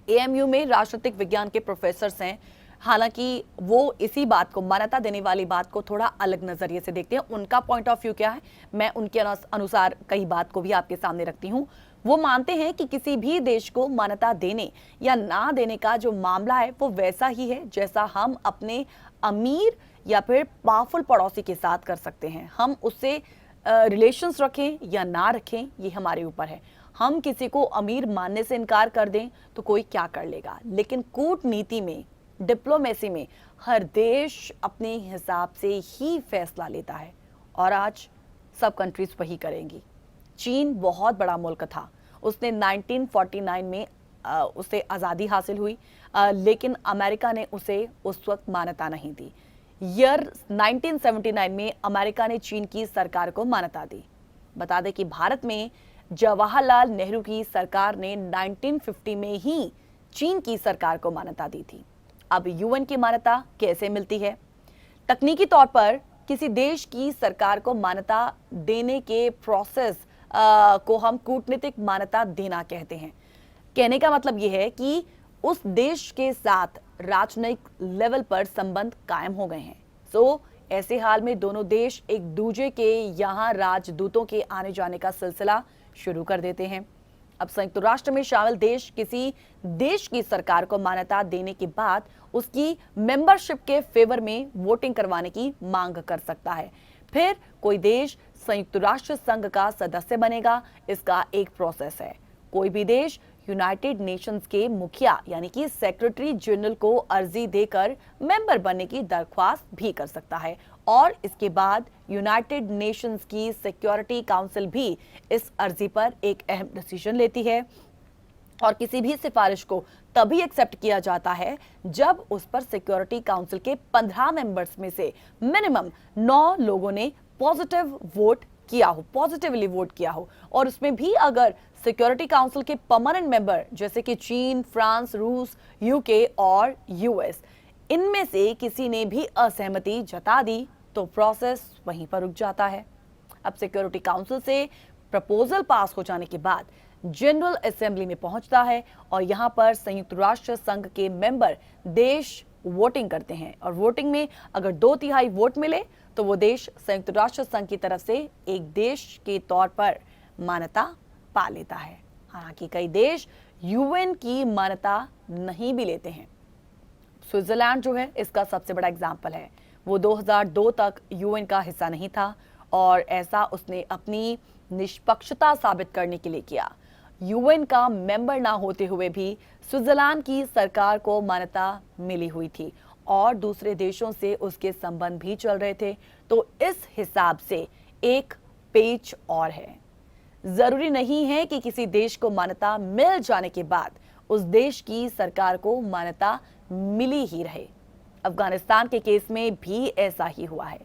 A: एएमयू में राजनीतिक विज्ञान के प्रोफेसर्स हैं, हालांकि वो इसी बात को, मान्यता देने वाली बात को थोड़ा अलग नजरिए से देखते हैं। उनका पॉइंट ऑफ व्यू क्या है, मैं उनके अनुसार कई बात को भी आपके सामने रखती हूं। वो मानते हैं कि किसी भी देश को मान्यता देने या ना देने का जो मामला है वो वैसा ही है जैसा हम अपने अमीर या फिर पावरफुल पड़ोसी के साथ कर सकते हैं। हम उससे रिलेशंस रखें या ना रखें, ये हमारे ऊपर है। हम किसी को अमीर मानने से इनकार कर दें तो कोई क्या कर लेगा, लेकिन कूटनीति में, डिप्लोमेसी में हर देश अपने हिसाब से ही फैसला लेता है और आज सब कंट्रीज वही करेंगी। चीन बहुत बड़ा मुल्क था, उसने 1949 में उसे आज़ादी हासिल हुई, लेकिन अमेरिका ने उसे उस वक्त मान्यता नहीं दी। ईयर 1979 में अमेरिका ने चीन की सरकार को मान्यता दी। बता दें कि भारत में जवाहरलाल नेहरू की सरकार ने 1950 में ही चीन की सरकार को मान्यता दी थी। अब यूएन की मान्यता कैसे मिलती है? तकनीकी तौर पर किसी देश की सरकार को मान्यता देने के प्रोसेस को हम कूटनीतिक मान्यता देना कहते हैं। कहने का मतलब यह है कि उस देश के साथ राजनयिक लेवल पर संबंध कायम हो गए हैं। सो ऐसे हाल में दोनों देश एक दूसरे के यहाँ राजदूतों के आने जाने का सिलसिला शुरू कर देते हैं। अब संयुक्त राष्ट्र में शामिल देश किसी देश की सरकार को मान्यता देने के बाद उसकी मेंबरशिप के फेवर में वोटिंग करवाने की मांग कर सकता है। फिर कोई देश संयुक्त राष्ट्र संघ का सदस्य बनेगा, इसका एक प्रोसेस है। कोई भी देश यूनाइटेड नेशंस के मुखिया यानी कि सेक्रेटरी जनरल को अर्जी देकर मेंबर बनने की दरख्वास्त भी कर सकता है और इसके बाद यूनाइटेड नेशंस की सिक्योरिटी काउंसिल भी इस अर्जी पर एक अहम डिसीजन लेती है और किसी भी सिफारिश को तभी एक्सेप्ट किया जाता है जब उस पर सिक्योरिटी काउंसिल के 15 मेंबर्स में से मिनिमम 9 लोगों ने पॉजिटिव वोट किया हो, पॉजिटिवली वोट किया हो, और उसमें भी अगर सिक्योरिटी काउंसिल के परमानेंट मेंबर जैसे कि चीन, फ्रांस, रूस, यूके और यूएस, इनमें से किसी ने भी असहमति जता दी तो प्रोसेस वहीं पर रुक जाता है। अब सिक्योरिटी काउंसिल से प्रपोजल पास हो जाने के बाद जनरल असेंबली में पहुंचता है और यहां पर संयुक्त राष्ट्र संघ के मेंबर देश वोटिंग करते हैं, और वोटिंग में अगर 2/3 वोट मिले तो वो देश संयुक्त राष्ट्र संघ की तरफ से एक देश के तौर पर मान्यता पा लेता है। हालांकि कई देश यूएन की मान्यता नहीं भी लेते हैं। स्विट्जरलैंड जो है इसका सबसे बड़ा एग्जाम्पल है। वो 2002 तक यूएन का हिस्सा नहीं था और ऐसा उसने अपनी निष्पक्षता साबित करने के लिए किया। यूएन का मेंबर ना होते हुए भी स्विट्जरलैंड की सरकार को मान्यता मिली हुई थी और दूसरे देशों से उसके संबंध भी चल रहे थे। तो इस हिसाब से एक पेच और है। जरूरी नहीं है कि किसी देश को मान्यता मिल जाने के बाद उस देश की सरकार को मान्यता मिली ही रहे। अफगानिस्तान के केस में भी ऐसा ही हुआ है।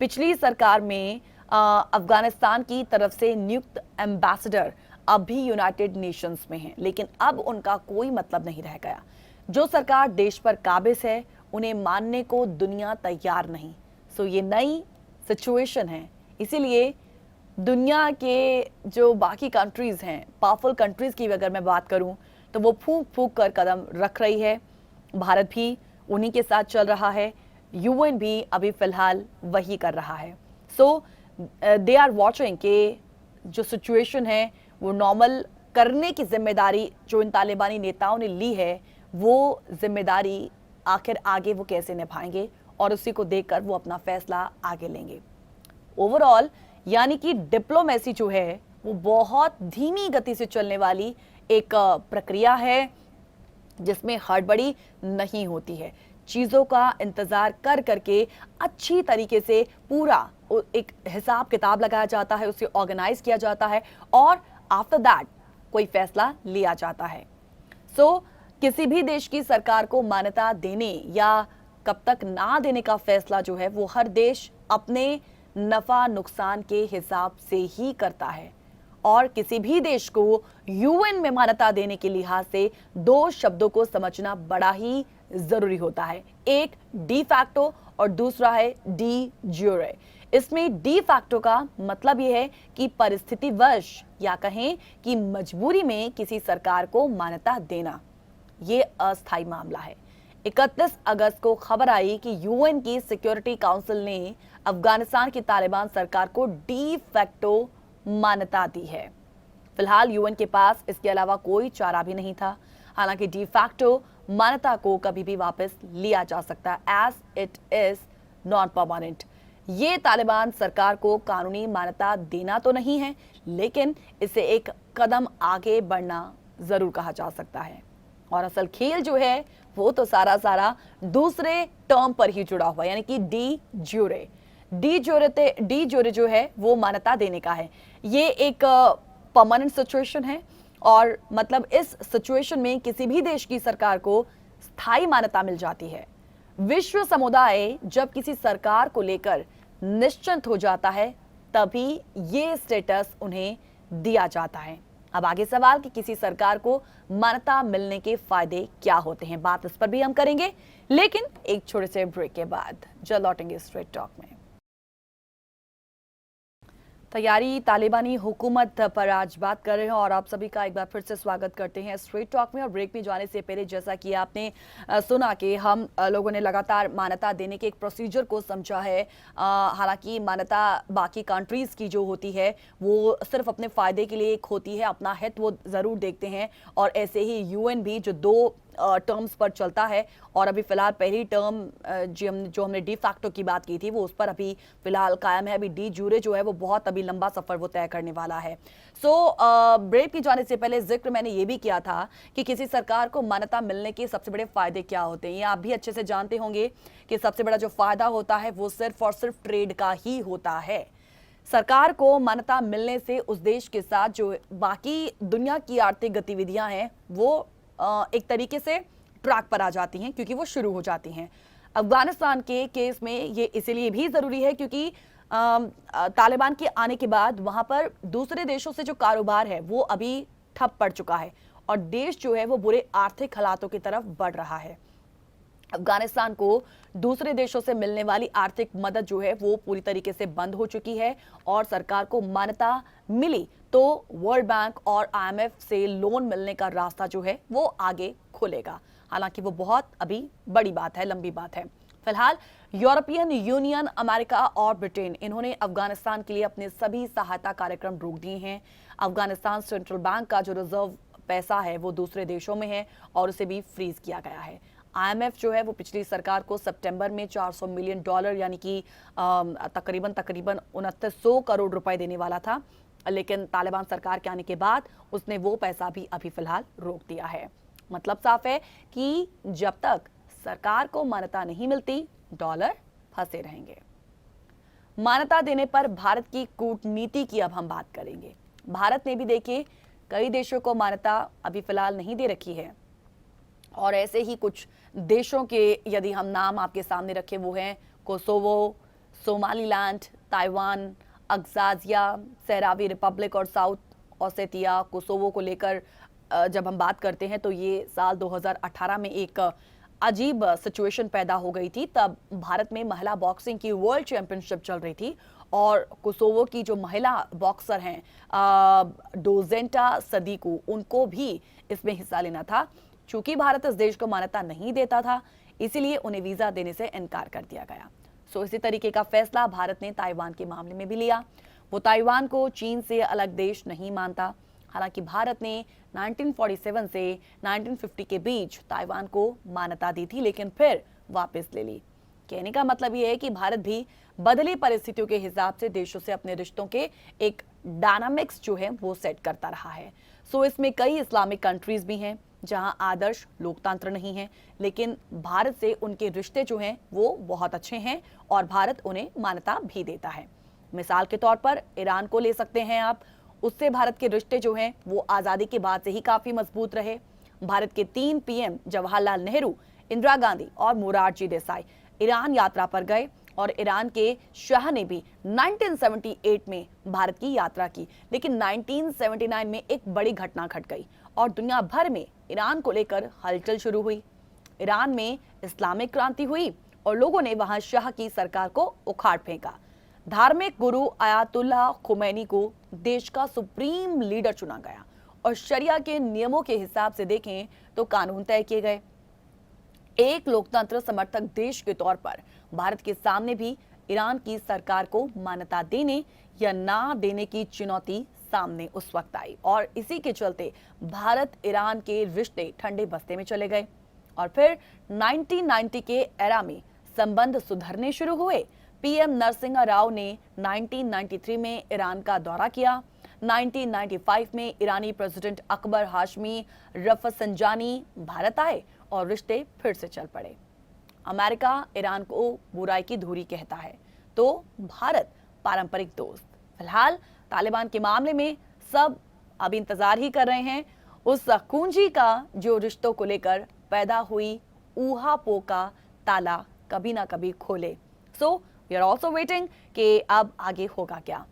A: पिछली सरकार में अफगानिस्तान की तरफ से नियुक्त एम्बेसडर अब भी यूनाइटेड नेशंस में हैं, लेकिन अब उनका कोई मतलब नहीं रह गया। जो सरकार देश पर काबिज है उन्हें मानने को दुनिया तैयार नहीं। सो ये नई सिचुएशन है। इसीलिए दुनिया के जो बाकी कंट्रीज हैं, पावरफुल कंट्रीज की अगर मैं बात करूं तो वो फूंक फूंक कर कदम रख रही है। भारत भी उन्हीं के साथ चल रहा है, यूएन भी अभी फिलहाल वही कर रहा है। सो दे आर वॉचिंग कि जो सिचुएशन है वो नॉर्मल करने की जिम्मेदारी जो इन तालिबानी नेताओं ने ली है, वो जिम्मेदारी आखिर आगे वो कैसे निभाएंगे और उसी को देखकर वो अपना फैसला आगे लेंगे। ओवरऑल यानी कि डिप्लोमेसी जो है वो बहुत धीमी गति से चलने वाली एक प्रक्रिया है जिसमें हड़बड़ी नहीं होती है। चीजों का इंतजार कर करके अच्छी तरीके से पूरा एक हिसाब किताब लगाया जाता है, उसे ऑर्गेनाइज किया जाता है और आफ्टर दैट कोई फैसला लिया जाता है। सो किसी भी देश की सरकार को मान्यता देने या कब तक ना देने का फैसला जो है वो हर देश अपने नफा नुकसान के हिसाब से ही करता है, और किसी भी देश को यूएन में मान्यता देने के लिहाज से दो शब्दों को समझना बड़ा ही जरूरी होता है। एक डी फैक्टो और दूसरा है डी ज्यूरे। इसमें डी फैक्टो का मतलब यह है कि परिस्थितिवश या कहें कि मजबूरी में किसी सरकार को मान्यता देना, ये अस्थायी मामला है। 31 अगस्त को खबर आई कि यूएन की सिक्योरिटी काउंसिल ने अफगानिस्तान की तालिबान सरकार को डी फैक्टो मान्यता दी है। फिलहाल यूएन के पास इसके अलावा कोई चारा भी नहीं था। हालांकि डी फैक्टो मान्यता को कभी भी वापस लिया जा सकता है, as it is non permanent. ये तालिबान सरकार को कानूनी मान्यता देना तो नहीं है, लेकिन इसे एक कदम आगे बढ़ना जरूर कहा जा सकता है। और असल खेल जो है वो तो सारा दूसरे टर्म पर ही जुड़ा हुआ है, यानी कि डी ज्यूरे। डी ज्यूरे जो है वो मान्यता देने का है। ये एक परमानेंट सिचुएशन है और मतलब इस सिचुएशन में किसी भी देश की सरकार को स्थायी मान्यता मिल जाती है। विश्व समुदाय जब किसी सरकार को लेकर निश्चिंत हो जाता है तभी ये स्टेटस उन्हें दिया जाता है। अब आगे सवाल कि किसी सरकार को मान्यता मिलने के फायदे क्या होते हैं, बात इस पर भी हम करेंगे, लेकिन एक छोटे से ब्रेक के बाद जल्द लौटेंगे स्ट्रेट टॉक में। तैयारी तालिबानी हुकूमत पर आज बात कर रहे हैं और आप सभी का एक बार फिर से स्वागत करते हैं स्ट्रेट टॉक में। और ब्रेक में जाने से पहले जैसा कि आपने सुना कि हम लोगों ने लगातार मान्यता देने के एक प्रोसीजर को समझा है। हालांकि मान्यता बाकी कंट्रीज की जो होती है वो सिर्फ अपने फायदे के लिए एक होती है, अपना हित वो जरूर देखते हैं। और ऐसे ही यूएन भी जो दो टर्म्स पर चलता है और अभी फिलहाल पहली टर्म जो हमने डी फैक्टो की बात की थी वो उस पर अभी फिलहाल कायम है। अभी डी ज्यूरे जो है वो बहुत अभी लंबा सफर वो तय करने वाला है। सो ब्रेक की जाने से पहले जिक्र मैंने ये भी किया था कि किसी सरकार को मान्यता मिलने के सबसे बड़े फायदे क्या होते हैं। ये आप भी अच्छे से जानते होंगे कि सबसे बड़ा जो फायदा होता है वो सिर्फ और सिर्फ ट्रेड का ही होता है। सरकार को मान्यता मिलने से उस देश के साथ जो बाकी दुनिया की आर्थिक गतिविधियां हैं वो एक तरीके से ट्रैक पर आ जाती हैं, क्योंकि वो शुरू हो जाती हैं। अफगानिस्तान के केस में ये इसलिए भी जरूरी है क्योंकि तालिबान के आने के बाद वहां पर दूसरे देशों से जो कारोबार है वो अभी ठप पड़ चुका है और देश जो है वो बुरे आर्थिक हालातों की तरफ बढ़ रहा है। अफगानिस्तान को दूसरे देशों से मिलने वाली आर्थिक मदद जो है वो पूरी तरीके से बंद हो चुकी है और सरकार को मान्यता मिली तो वर्ल्ड बैंक और आईएमएफ से लोन मिलने का रास्ता जो है वो आगे खुलेगा। हालांकि वो बहुत अभी बड़ी बात है, लंबी बात है। फिलहाल यूरोपियन यूनियन, अमेरिका और ब्रिटेन इन्होंने अफगानिस्तान के लिए अपने सभी सहायता कार्यक्रम रोक दिए हैं। अफगानिस्तान सेंट्रल बैंक का जो रिजर्व पैसा है वो दूसरे देशों में है और उसे भी फ्रीज किया गया है। आईएमएफ जो है वो पिछली सरकार को सितंबर में $400 मिलियन यानी कि तकरीबन 2900 करोड़ रुपए देने वाला था, लेकिन तालिबान सरकार के आने के बाद उसने वो पैसा भी अभी फिलहाल रोक दिया है। मतलब साफ है कि जब तक सरकार को मान्यता नहीं मिलती डॉलर फंसे रहेंगे। मान्यता देने पर भारत की कूटनीति की अब हम बात करेंगे। भारत ने भी देखिए कई देशों को मान्यता अभी फिलहाल नहीं दे रखी है और ऐसे ही कुछ देशों के यदि हम नाम आपके सामने रखें वो हैं Kosovo, Somaliland, Taiwan, Abkhazia, Sahrawi Republic और साउथ ओसेटिया। कोसोवो को लेकर जब हम बात करते हैं तो ये साल 2018 में एक अजीब सिचुएशन पैदा हो गई थी। तब भारत में महिला बॉक्सिंग की वर्ल्ड चैंपियनशिप चल रही थी और कोसोवो की जो महिला बॉक्सर हैं डोजेंटा सदीकू, उनको भी इसमें हिस्सा लेना था। चूंकि भारत इस देश को मान्यता नहीं देता था इसीलिए उन्हें वीजा देने से इनकार कर दिया गया। सो इसी तरीके का फैसला भारत ने ताइवान के मामले में भी लिया। वो ताइवान को चीन से अलग देश नहीं मानता। हालांकि भारत ने 1947 से 1950 के बीच ताइवान को मान्यता दी थी लेकिन फिर वापस ले ली। कहने का मतलब यह है कि भारत भी बदली परिस्थितियों के हिसाब से देशों से अपने रिश्तों के एक डायनामिक्स जो है वो सेट करता रहा है। सो इसमें कई इस्लामिक कंट्रीज भी हैं जहां आदर्श लोकतंत्र नहीं है, लेकिन भारत से उनके रिश्ते जो हैं वो बहुत अच्छे हैं और भारत उन्हें मान्यता भी देता है। मिसाल के तौर पर ईरान को ले सकते हैं आप। उससे भारत के रिश्ते जो हैं वो आजादी के बाद से ही काफी मजबूत रहे। भारत के 3 पीएम जवाहरलाल नेहरू, इंदिरा गांधी और मोरारजी देसाई ईरान यात्रा पर गए और ईरान के शाह ने भी 1978 में भारत की यात्रा की। लेकिन 1979 में एक बड़ी घटना घट गई और दुनिया भर में ईरान को लेकर हलचल शुरू हुई। ईरान में इस्लामिक क्रांति हुई और लोगों ने वहां शाह की सरकार को उखाड़ फेंका। धार्मिक गुरु आयतुल्लाह खुमैनी को देश का सुप्रीम लीडर चुना गया और शरिया के नियमों के हिसाब से देखें तो कानून तय किए गए। एक लोकतंत्र समर्थक देश के तौर पर भारत के सामने भी ईरान की सरकार को मान्यता देने या ना देने की चुनौती सामने उस वक्त आई और इसी के चलते भारत ईरान के रिश्ते ठंडे बस्ते में चले गए। और फिर 1990 के एरा में संबंध सुधरने शुरू हुए। पीएम नरसिंह राव ने 1993 में ईरान का दौरा किया। 1995 में ईरानी प्रेसिडेंट अकबर हाशमी रफसंजानी भारत आए और रिश्ते फिर से चल पड़े। अमेरिका ईरान को बुराई की धुरी कहता है तो भारत पारंपरिक दोस्त। फिलहाल तालिबान के मामले में सब अब इंतजार ही कर रहे हैं उस कुंजी का जो रिश्तों को लेकर पैदा हुई ऊहापोह का ताला कभी ना कभी खोले। So we are also waiting कि अब आगे होगा क्या।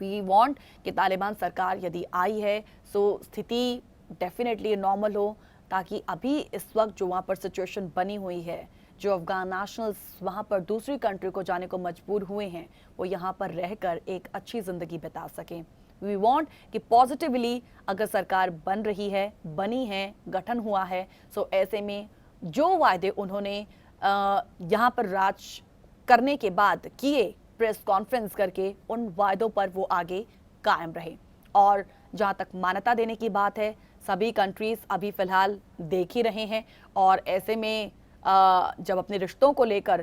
A: वी वांट कि तालिबान सरकार यदि आई है सो स्थिति डेफिनेटली नॉर्मल हो, ताकि अभी इस वक्त जो वहाँ पर सिचुएशन बनी हुई है, जो अफगान नेशनल्स वहाँ पर दूसरी कंट्री को जाने को मजबूर हुए हैं, वो यहाँ पर रहकर एक अच्छी ज़िंदगी बिता सकें। वी वांट कि पॉजिटिवली अगर सरकार बन रही है, बनी है, गठन हुआ है, सो ऐसे में जो वायदे उन्होंने यहाँ पर राज करने के बाद किए, प्रेस कॉन्फ्रेंस करके उन वायदों पर वो आगे कायम रहे। और जहाँ तक मान्यता देने की बात है, सभी कंट्रीज अभी फिलहाल देख ही रहे हैं और ऐसे में जब अपने रिश्तों को लेकर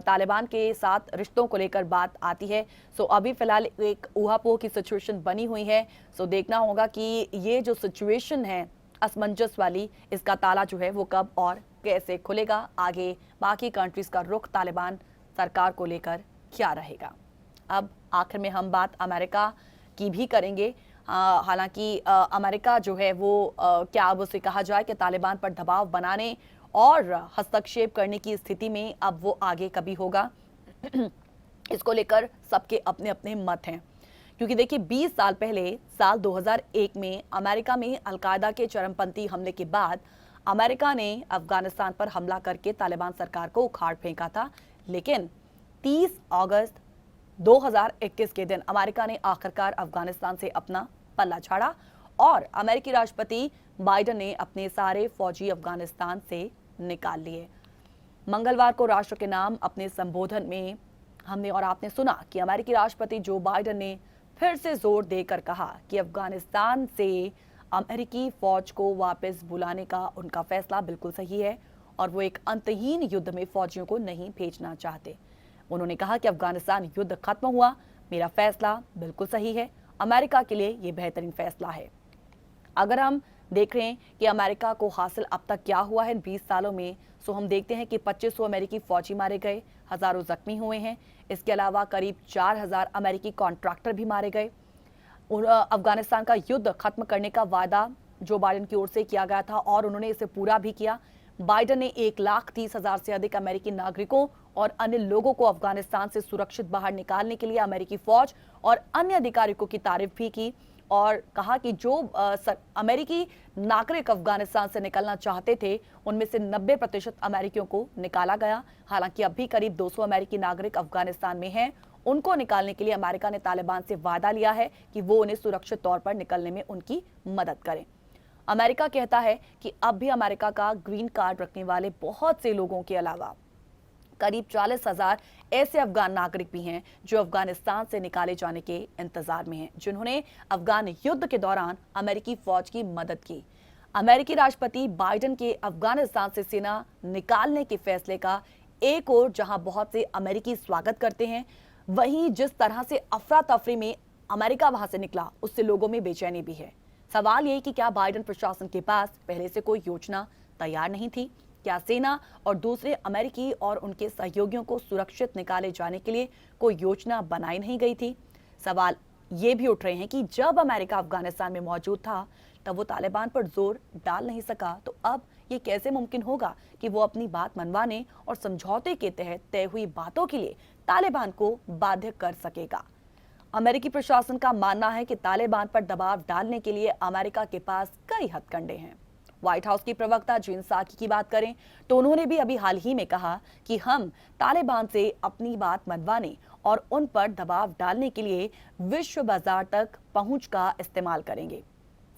A: तालिबान के साथ रिश्तों को लेकर बात आती है, सो अभी फिलहाल एक ऊहापोह की सिचुएशन बनी हुई है। सो देखना होगा कि ये जो सिचुएशन है असमंजस वाली, इसका ताला जो है वो कब और कैसे खुलेगा। आगे बाकी कंट्रीज का रुख तालिबान सरकार को लेकर क्या रहेगा। अब आखिर में हम बात अमेरिका की भी करेंगे। हालांकि अमेरिका जो है वो क्या अब उसे कहा जाए कि तालिबान पर दबाव बनाने और हस्तक्षेप करने की स्थिति में अब वो आगे कभी होगा। इसको लेकर सबके अपने अपने मत हैं, क्योंकि देखिए 20 साल पहले साल 2001 में अमेरिका में अलकायदा के चरमपंथी हमले के बाद अमेरिका ने अफगानिस्तान पर हमला करके तालिबान सरकार को उखाड़ फेंका था। लेकिन 30 अगस्त 2021 के दिन अमेरिका ने आखिरकार अफगानिस्तान से अपना पल्ला झाड़ा और अमेरिकी राष्ट्रपति बाइडेन ने अपने सारे फौजी अफगानिस्तान से निकाल लिए। मंगलवार को राष्ट्र के नाम अपने संबोधन में हमने और आपने सुना कि अमेरिकी राष्ट्रपति जो बाइडेन ने फिर से जोर देकर कहा कि अफगानिस्तान से अमेरिकी फौज को वापस बुलाने का उनका फैसला बिल्कुल सही है और वो एक अंतहीन युद्ध में फौजियों को नहीं भेजना चाहते। उन्होंने कहा कि अफगानिस्तान युद्ध खत्म हुआ, मेरा फैसला बिल्कुल सही है, अमेरिका के लिए ये बेहतरीन फैसला है। अगर हम देख रहे हैं कि अमेरिका को हासिल अब तक क्या हुआ है इन 20 सालों में, सो हम देखते हैं कि 2500 अमेरिकी फौजी मारे गए, हजारों जख्मी हुए हैं। इसके अलावा करीब 4000 अमेरिकी कॉन्ट्रैक्टर भी मारे गए। अफगानिस्तान का युद्ध खत्म करने का वादा जो बाइडेन की ओर से किया गया था और उन्होंने इसे पूरा भी किया। बाइडेन ने 1,30,000 से अधिक अमेरिकी नागरिकों और अन्य लोगों को अफगानिस्तान से सुरक्षित बाहर निकालने के लिए अमेरिकी फौज और अन्य अधिकारियों की तारीफ भी की और कहा कि जो अमेरिकी नागरिक अफगानिस्तान से निकलना चाहते थे उनमें से 90% अमेरिकियों को निकाला गया। हालांकि अब भी करीब 200 अमेरिकी नागरिक अफगानिस्तान में हैं। उनको निकालने के लिए अमेरिका ने तालिबान से वादा लिया है कि वो उन्हें सुरक्षित तौर पर निकलने में उनकी मदद करें। अमेरिका कहता है कि अब भी अमेरिका का ग्रीन कार्ड रखने वाले बहुत से लोगों के अलावा करीब 40,000 ऐसे अफगान नागरिक भी हैं जो अफगानिस्तान से निकाले जाने के इंतजार में हैं, जिन्होंने अफगान युद्ध के दौरान अमेरिकी फौज की मदद की। अमेरिकी राष्ट्रपति बाइडेन के अफगानिस्तान से सेना निकालने के फैसले का एक और जहां बहुत से अमेरिकी स्वागत करते हैं, वहीं जिस तरह से अफरा तफरी में अमेरिका वहां से निकला उससे लोगों में बेचैनी भी है। सवाल यही कि क्या बाइडेन प्रशासन के पास पहले से कोई योजना तैयार नहीं थी? क्या सेना और दूसरे अमेरिकी और उनके सहयोगियों को सुरक्षित निकाले जाने के लिए कोई योजना बनाई नहीं गई थी? सवाल ये भी उठ रहे हैं कि जब अमेरिका अफगानिस्तान में मौजूद था तब वो तालिबान पर जोर डाल नहीं सका, तो अब ये कैसे मुमकिन होगा कि वो अपनी बात मनवाने और समझौते के तहत तय हुई बातों के लिए तालिबान को बाध्य कर सकेगा? अमेरिकी प्रशासन का मानना है कि तालिबान पर दबाव डालने के लिए अमेरिका के पास कई हथकंडे हैं। व्हाइट हाउस की प्रवक्ता जेन साकी की बात करें तो उन्होंने भी अभी हाल ही में कहा कि हम तालिबान से अपनी बात मनवाने और उन पर दबाव डालने के लिए विश्व बाजार तक पहुंच का इस्तेमाल करेंगे।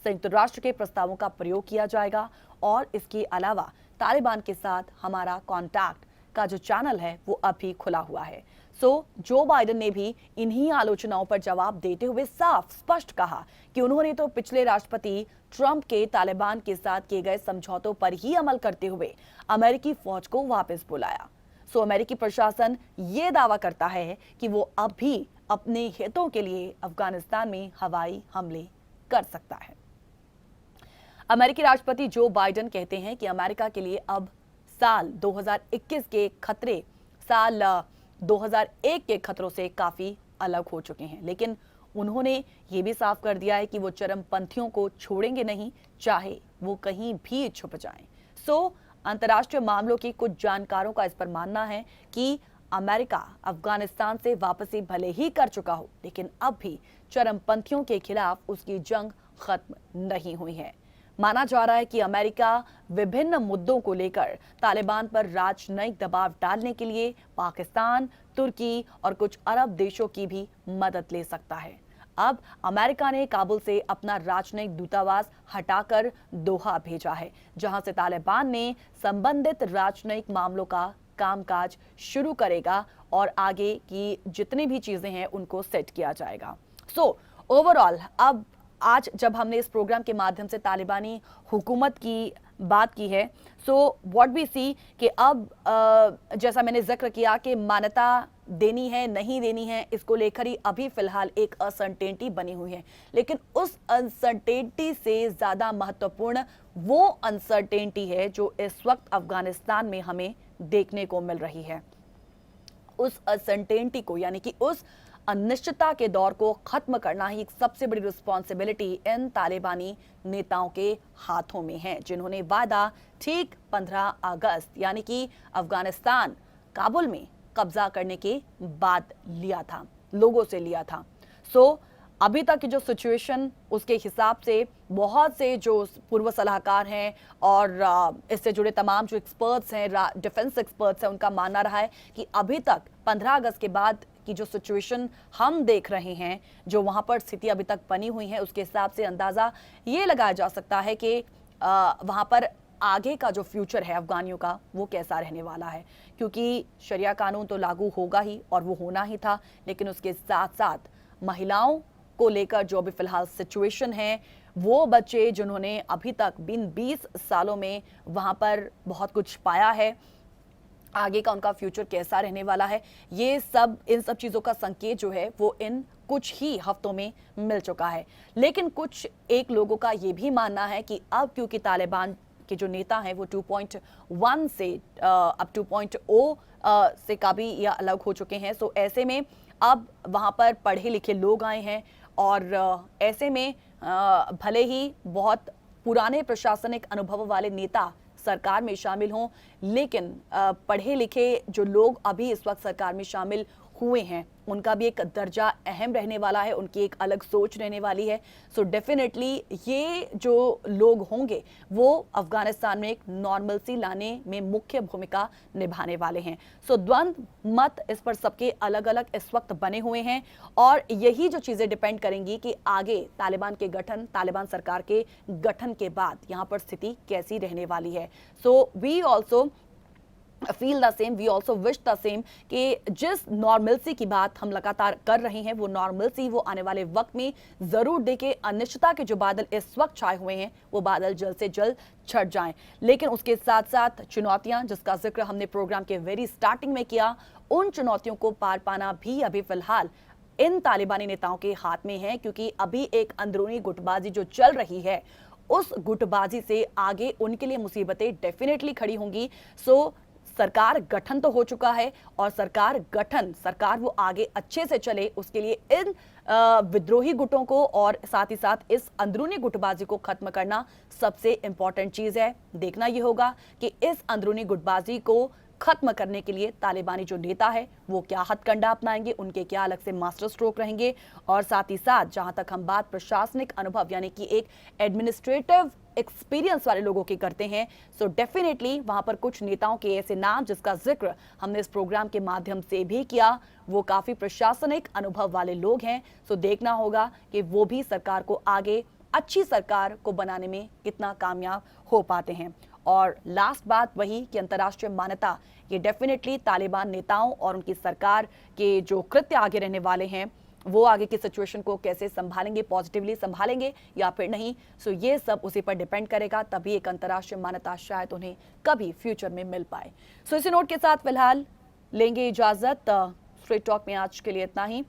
A: संयुक्त राष्ट्र के प्रस्तावों का प्रयोग किया जाएगा और इसके अलावा तालिबान के साथ हमारा कॉन्टैक्ट का जो चैनल है वो अभी खुला हुआ है। जो बाइडेन ने भी इन्हीं आलोचनाओं पर जवाब देते हुए साफ स्पष्ट कहा कि उन्होंने तो पिछले राष्ट्रपति ट्रंप के तालिबान के साथ किए गए समझौतों पर ही अमल करते हुए अमेरिकी फौज को वापस बुलाया। अमेरिकी प्रशासन ये दावा करता है कि वो अब भी अपने हितों के लिए अफगानिस्तान में हवाई हमले कर सकता है। अमेरिकी राष्ट्रपति जो बाइडेन कहते हैं कि अमेरिका के लिए अब साल 2021 के खतरे साल 2001 के खतरों से काफी अलग हो चुके हैं, लेकिन उन्होंने ये भी साफ कर दिया है कि वो चरमपंथियों को छोड़ेंगे नहीं, चाहे वो कहीं भी छुप जाएं। अंतर्राष्ट्रीय मामलों के कुछ जानकारों का इस पर मानना है कि अमेरिका अफगानिस्तान से वापसी भले ही कर चुका हो, लेकिन अब भी चरमपंथियों के खिलाफ उसकी जंग खत्म नहीं हुई है। माना जा रहा है कि अमेरिका विभिन्न मुद्दों को लेकर तालिबान पर राजनयिक दबाव डालने के लिए पाकिस्तान, तुर्की और कुछ अरब देशों की भी मदद ले सकता है। अब अमेरिका ने काबुल से अपना राजनयिक दूतावास हटाकर दोहा भेजा है, जहां से तालिबान ने संबंधित राजनयिक मामलों का कामकाज शुरू करेगा और आगे की जितनी भी चीजें हैं उनको सेट किया जाएगा। ओवरऑल अब आज जब हमने इस प्रोग्राम के माध्यम से तालिबानी हुकूमत की बात की है, व्हाट वी सी कि अब जैसा मैंने जिक्र किया कि मान्यता देनी है नहीं देनी है, इसको लेकर ही अभी फिलहाल एक अनसर्टेनिटी बनी हुई है। लेकिन उस अनसर्टेनिटी से ज्यादा महत्वपूर्ण वो अनसर्टेनिटी है जो इस वक्त अफगानिस्तान में हमें देखने को मिल रही है। उस अनसर्टेनिटी को यानी कि उस अनिश्चितता के दौर को खत्म करना ही एक सबसे बड़ी रिस्पॉन्सिबिलिटी इन तालिबानी नेताओं के हाथों में है, जिन्होंने वादा ठीक 15 अगस्त यानी कि अफगानिस्तान काबुल में कब्जा करने के बाद लिया था, लोगों से लिया था। सो अभी तक की जो सिचुएशन, उसके हिसाब से बहुत से जो पूर्व सलाहकार हैं और इससे जुड़े तमाम जो एक्सपर्ट्स हैं, डिफेंस एक्सपर्ट्स हैं, उनका मानना रहा है कि अभी तक 15 अगस्त के बाद की जो सिचुएशन हम देख रहे हैं, जो वहां पर स्थिति अभी तक बनी हुई है, उसके हिसाब से अंदाजा ये लगाया जा सकता है कि वहां पर आगे का जो फ्यूचर है अफगानियों का, वो कैसा रहने वाला है। क्योंकि शरिया कानून तो लागू होगा ही और वो होना ही था, लेकिन उसके साथ साथ महिलाओं को लेकर जो अभी फिलहाल सिचुएशन है, वो बच्चे जिन्होंने अभी तक 20 सालों में वहां पर बहुत कुछ पाया है, आगे का उनका फ्यूचर कैसा रहने वाला है, ये सब, इन सब चीजों का संकेत जो है वो इन कुछ ही हफ्तों में मिल चुका है। लेकिन कुछ एक लोगों का ये भी मानना है कि अब क्योंकि तालिबान के जो नेता हैं वो 2.1 से अब 2.0 से काफी या अलग हो चुके हैं। सो ऐसे में अब वहां पर पढ़े लिखे लोग आए हैं और ऐसे में भले ही बहुत पुराने प्रशासनिक अनुभव वाले नेता सरकार में शामिल हों, लेकिन पढ़े लिखे जो लोग अभी इस वक्त सरकार में शामिल हुए हैं, उनका भी एक दर्जा अहम रहने वाला है, उनकी एक अलग सोच रहने वाली है। सो डेफिनेटली ये जो लोग होंगे वो अफगानिस्तान में एक नॉर्मलसी लाने में मुख्य भूमिका निभाने वाले हैं। सो द्वंद्व मत इस पर सबके अलग अलग इस वक्त बने हुए हैं और यही जो चीजें डिपेंड करेंगी कि आगे तालिबान के गठन, तालिबान सरकार के गठन के बाद यहाँ पर स्थिति कैसी रहने वाली है। So we also feel the same, we also wish the same कि जिस नॉर्मलसी की बात हम लगातार कर रहे हैं, वो नॉर्मलसी वो आने वाले वक्त में जरूर देखे। अनिश्चितता के जो बादल इस वक्त छाए हुए हैं, वो बादल जल्द से जल्द छट जाएं। लेकिन उसके साथ साथ चुनौतियां, जिसका जिक्र हमने प्रोग्राम के वेरी स्टार्टिंग में किया, उन चुनौतियों को पार पाना भी अभी फिलहाल इन तालिबानी नेताओं के हाथ में है। क्योंकि अभी एक अंदरूनी गुटबाजी जो चल रही है, उस गुटबाजी से आगे उनके लिए मुसीबतें डेफिनेटली खड़ी होंगी। सो सरकार गठन तो हो चुका है और सरकार वो आगे अच्छे से चले, उसके लिए इन विद्रोही गुटों को और साथ ही साथ इस अंदरूनी गुटबाजी को खत्म करना सबसे इंपॉर्टेंट चीज है। देखना यह होगा कि इस अंदरूनी गुटबाजी को खत्म करने के लिए तालिबानी जो नेता है वो क्या हथकंडा अपनाएंगे, उनके क्या अलग से मास्टर स्ट्रोक रहेंगे। और साथ ही साथ जहां तक हम बात प्रशासनिक अनुभव यानी कि एक एडमिनिस्ट्रेटिव एक्सपीरियंस वाले लोगों की करते हैं, सो डेफिनेटली वहां पर कुछ नेताओं के ऐसे नाम जिसका जिक्र हमने इस प्रोग्राम के माध्यम से भी किया, वो काफी प्रशासनिक अनुभव वाले लोग हैं। सो देखना होगा कि वो भी सरकार को आगे अच्छी सरकार को बनाने में कितना कामयाब हो पाते हैं। और लास्ट बात वही कि अंतर्राष्ट्रीय मान्यता, ये डेफिनेटली तालिबान नेताओं और उनकी सरकार के जो कृत्य आगे रहने वाले हैं, वो आगे की सिचुएशन को कैसे संभालेंगे, पॉजिटिवली संभालेंगे या फिर नहीं। सो ये सब उसी पर डिपेंड करेगा, तभी एक अंतर्राष्ट्रीय मान्यता शायद उन्हें कभी फ्यूचर में मिल पाए। सो इसी नोट के साथ फिलहाल लेंगे इजाजत। स्ट्रेट टॉक में आज के लिए इतना ही।